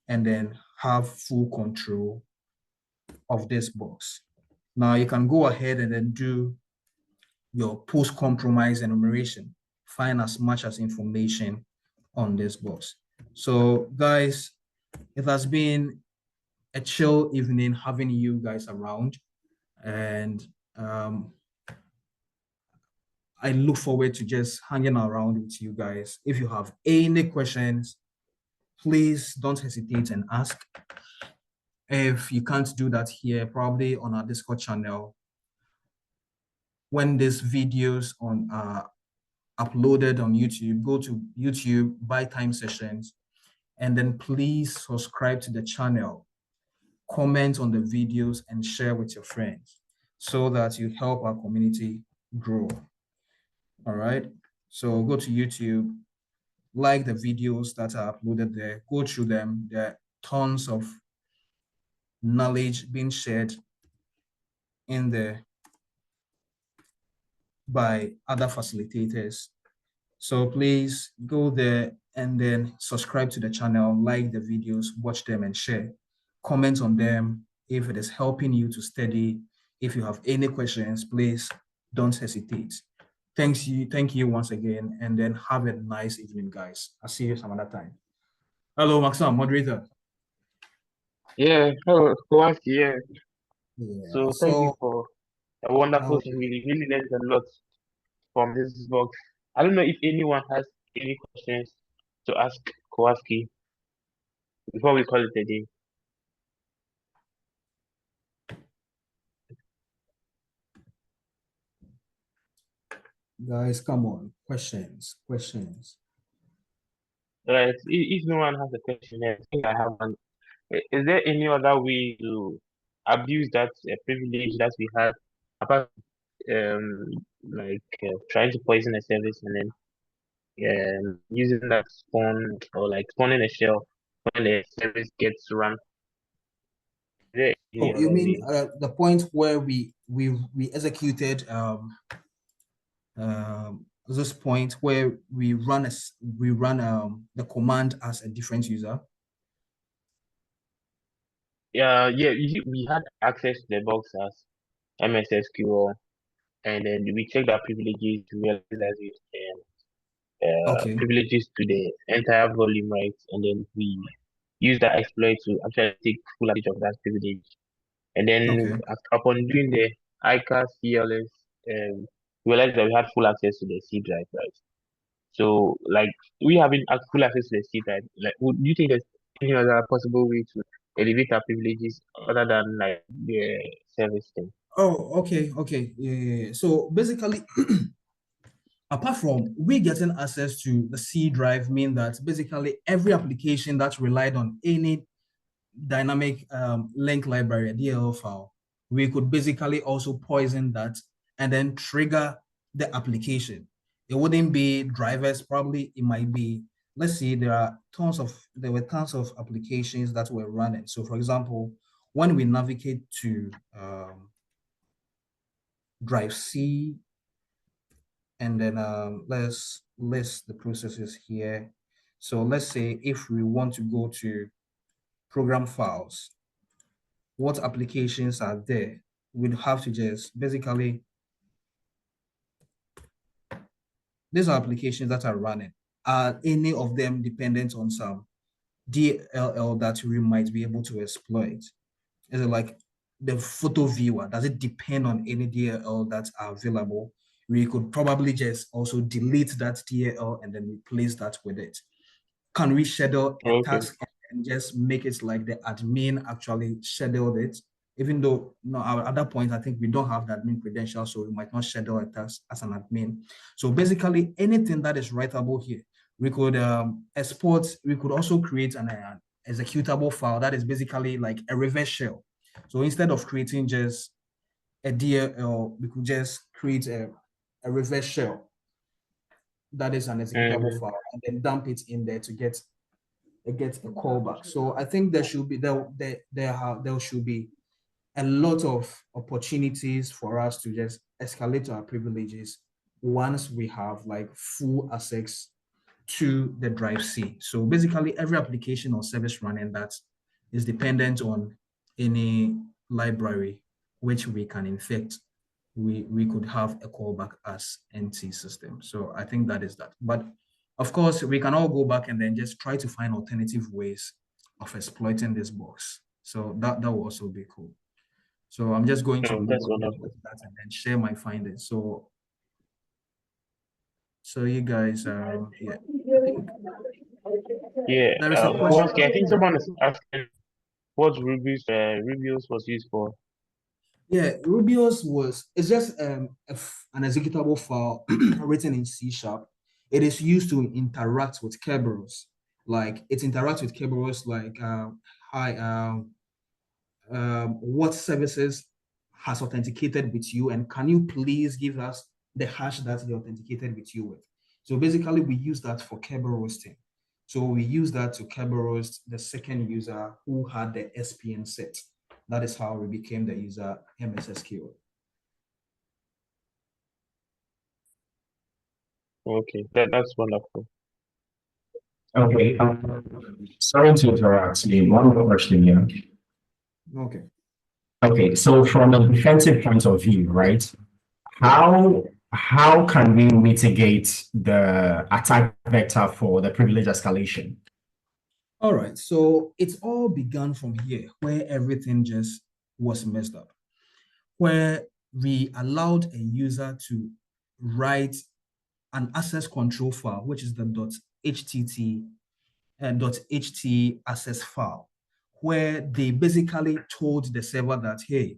and then have full control of this box. Now you can go ahead and then do your post-compromise enumeration, find as much as information on this box. So guys, it has been a chill evening having you guys around, and I look forward to just hanging around with you guys. If you have any questions, please don't hesitate and ask. If you can't do that here, probably on our Discord channel, when these videos are uploaded on YouTube, go to YouTube, buy time sessions, and then please subscribe to the channel, comment on the videos, and share with your friends so that you help our community grow. All right, so go to YouTube, like the videos that are uploaded there, go through them. There are tons of knowledge being shared in there by other facilitators. So please go there and then subscribe to the channel, like the videos, watch them and share. Comment on them if it is helping you to study. If you have any questions, please don't hesitate. Thank you once again, and then have a nice evening, guys. I'll see you some other time. Hello, Maxam, moderator. Yeah, hello, Kowalski, yeah. Yeah. So thank you for a wonderful okay. thing. We really learned a lot from this box. I don't know if anyone has any questions to ask Kowalski before we call it a day. Guys, come on, questions. Right. If no one has a question, I think I have one. Is there any other way to abuse that privilege that we have, apart trying to poison a service and then using that spawn or like spawning a shell when the service gets run? Is there any Oh, you other mean way? the point where we executed this point where we run the command as a different user? Yeah, we had access to the box as MSSQL, and then we checked our privileges to realize that it Okay. privileges to the entire volume, right? And then we use that exploit to actually take full advantage of that privilege. And then Okay. upon doing the ICA CLS, we realized that we had full access to the C drive, right? So, like, we having full access to the C drive, like, do you think there's any other possible way to elevate our privileges other than like the service thing? Oh, okay. Yeah. So basically, apart from we getting access to the C drive, mean that basically every application that relied on any dynamic link library, a DLL file, we could basically also poison that and then trigger the application. It wouldn't be drivers, probably it might be, let's see, there were tons of applications that were running. So for example, when we navigate to drive C, And then let's list the processes here. So let's say if we want to go to program files, what applications are there? We'd have to just basically, these are applications that are running. Are any of them dependent on some DLL that we might be able to exploit? Is it like the photo viewer? Does it depend on any DLL that are available? We could probably just also delete that DLL and then replace that with it. Can we schedule a Okay. task and just make it like the admin actually scheduled it? Even though no, at that point, I think we don't have the admin credentials, so we might not schedule a task as an admin. So basically, anything that is writable here, we could export. We could also create an executable file that is basically like a reverse shell. So instead of creating just a DLL, we could just create a reverse shell that is an executable file and then dump it in there to get a callback. So I think there should be there should be a lot of opportunities for us to just escalate our privileges once we have like full access to the drive C. So basically every application or service running that is dependent on any library which we can infect, we could have a callback as NT system. So I think that is that. But of course, we can all go back and then just try to find alternative ways of exploiting this box. So that will also be cool. So I'm just going to Oh, look that's at wonderful. that and then share my findings. So you guys, yeah, I think Yeah. there is a question. I think someone is asking what Rubius was used for. Yeah, Rubio's it's just an executable file written in C#. It is used to interact with Kerberos. Like it interacts with Kerberos like what services has authenticated with you, and can you please give us the hash that they authenticated with you with? So basically we use that for Kerberos thing. So we use that to Kerberos the second user who had the SPN set. That is how we became the user MSSQL. Okay, that's wonderful. Okay. Sorry to interrupt. One more question here. Okay. Okay, so from a defensive point of view, right? How can we mitigate the attack vector for the privilege escalation? All right, so it's all began from here, where everything just was messed up, where we allowed a user to write an access control file, which is the .ht access file, where they basically told the server that, hey,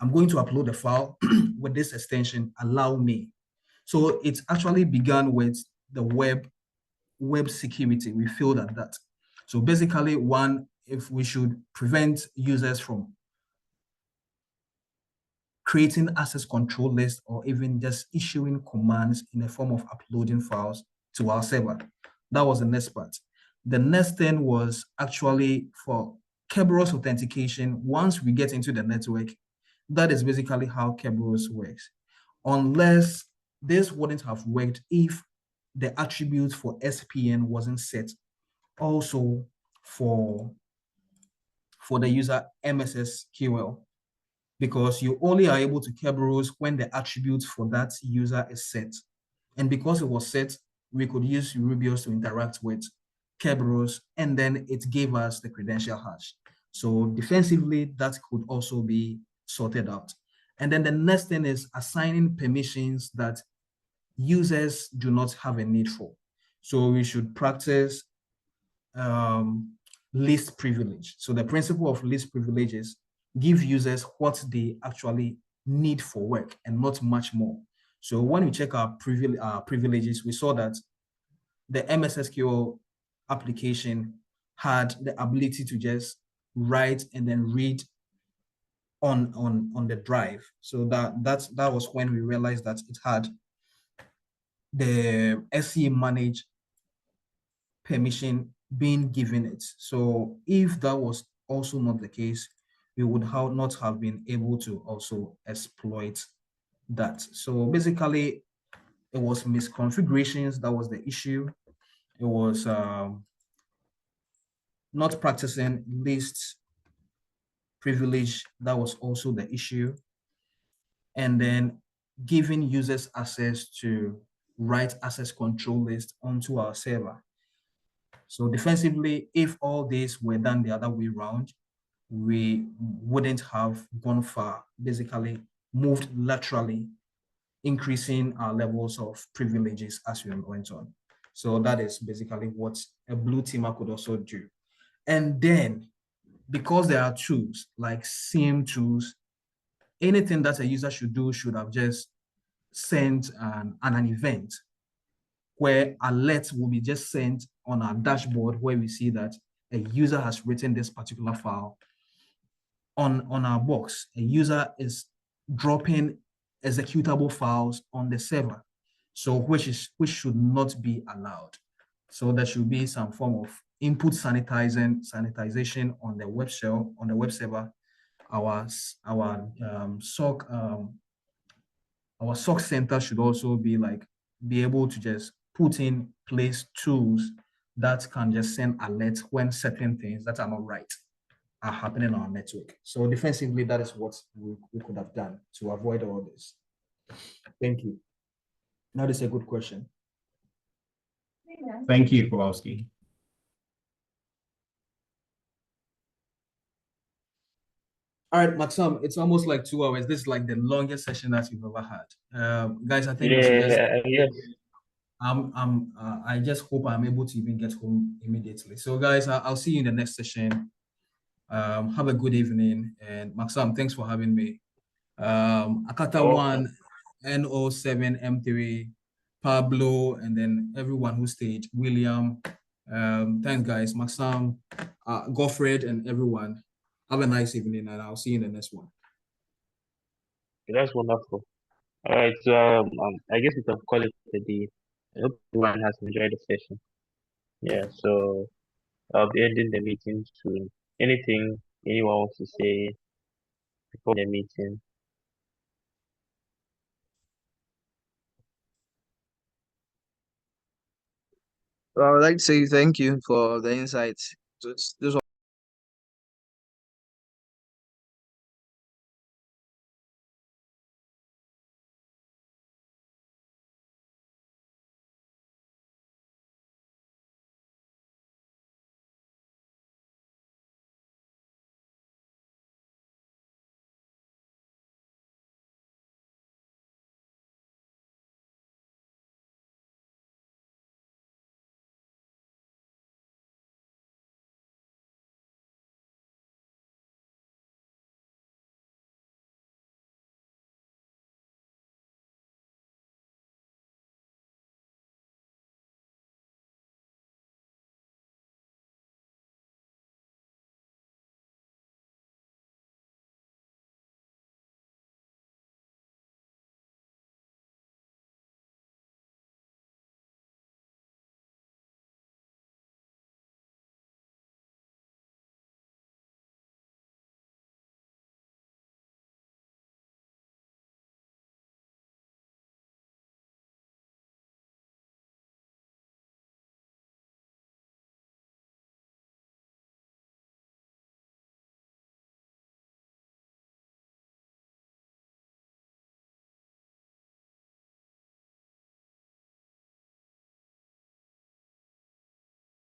I'm going to upload a file with this extension, allow me. So it actually began with the web security. We failed at that. So basically, one, if we should prevent users from creating access control lists or even just issuing commands in the form of uploading files to our server. That was the next part. The next thing was actually for Kerberos authentication. Once we get into the network, that is basically how Kerberos works. Unless this wouldn't have worked if the attribute for SPN wasn't set also for the user MSSQL, because you only are able to Kerberos when the attribute for that user is set. And because it was set, we could use Rubios to interact with Kerberos, and then it gave us the credential hash. So defensively, that could also be sorted out. And then the next thing is assigning permissions that users do not have a need for. So we should practice least privilege. So the principle of least privilege is give users what they actually need for work and not much more. So when we check our privileges, we saw that the MSSQL application had the ability to just write and then read on the drive. So that was when we realized that it had the SE manage permission being given it. So if that was also not the case, we would not have been able to also exploit that. So basically, it was misconfigurations that was the issue. It was not practicing least privilege that was also the issue. And then giving users access to write access control list onto our server. So defensively, if all this were done the other way around, we wouldn't have gone far, basically moved laterally, increasing our levels of privileges as we went on. So that is basically what a blue teamer could also do. And then, because there are tools like SIEM tools, anything that a user should do should have just sent an event where alerts will be just sent on our dashboard where we see that a user has written this particular file. On our box, a user is dropping executable files on the server, so which should not be allowed. So there should be some form of input sanitization on the web shell, on the web server. Our SOC center should also be able to just put in place tools that can just send alerts when certain things that are not right are happening on our network. So defensively, that is what we could have done to avoid all this. Thank you. That is a good question. Thank you, Kowalski. All right, Maxim, it's almost like 2 hours. This is like the longest session that we've ever had. Guys, I think we should just, Yes. I just hope I'm able to even get home immediately. So guys, I'll see you in the next session. Have a good evening, and Maxim, thanks for having me. Akata 1, NO7, M3, Pablo, and then everyone who stayed, William. Thanks, guys. Maxim, Goffred, and everyone. Have a nice evening, and I'll see you in the next one. That's wonderful. All right, so I guess we can call it a day. I hope everyone has enjoyed the session. Yeah, so I'll be ending the meeting soon. Anything anyone wants to say before the meeting? Well, I would like to say thank you for the insights. This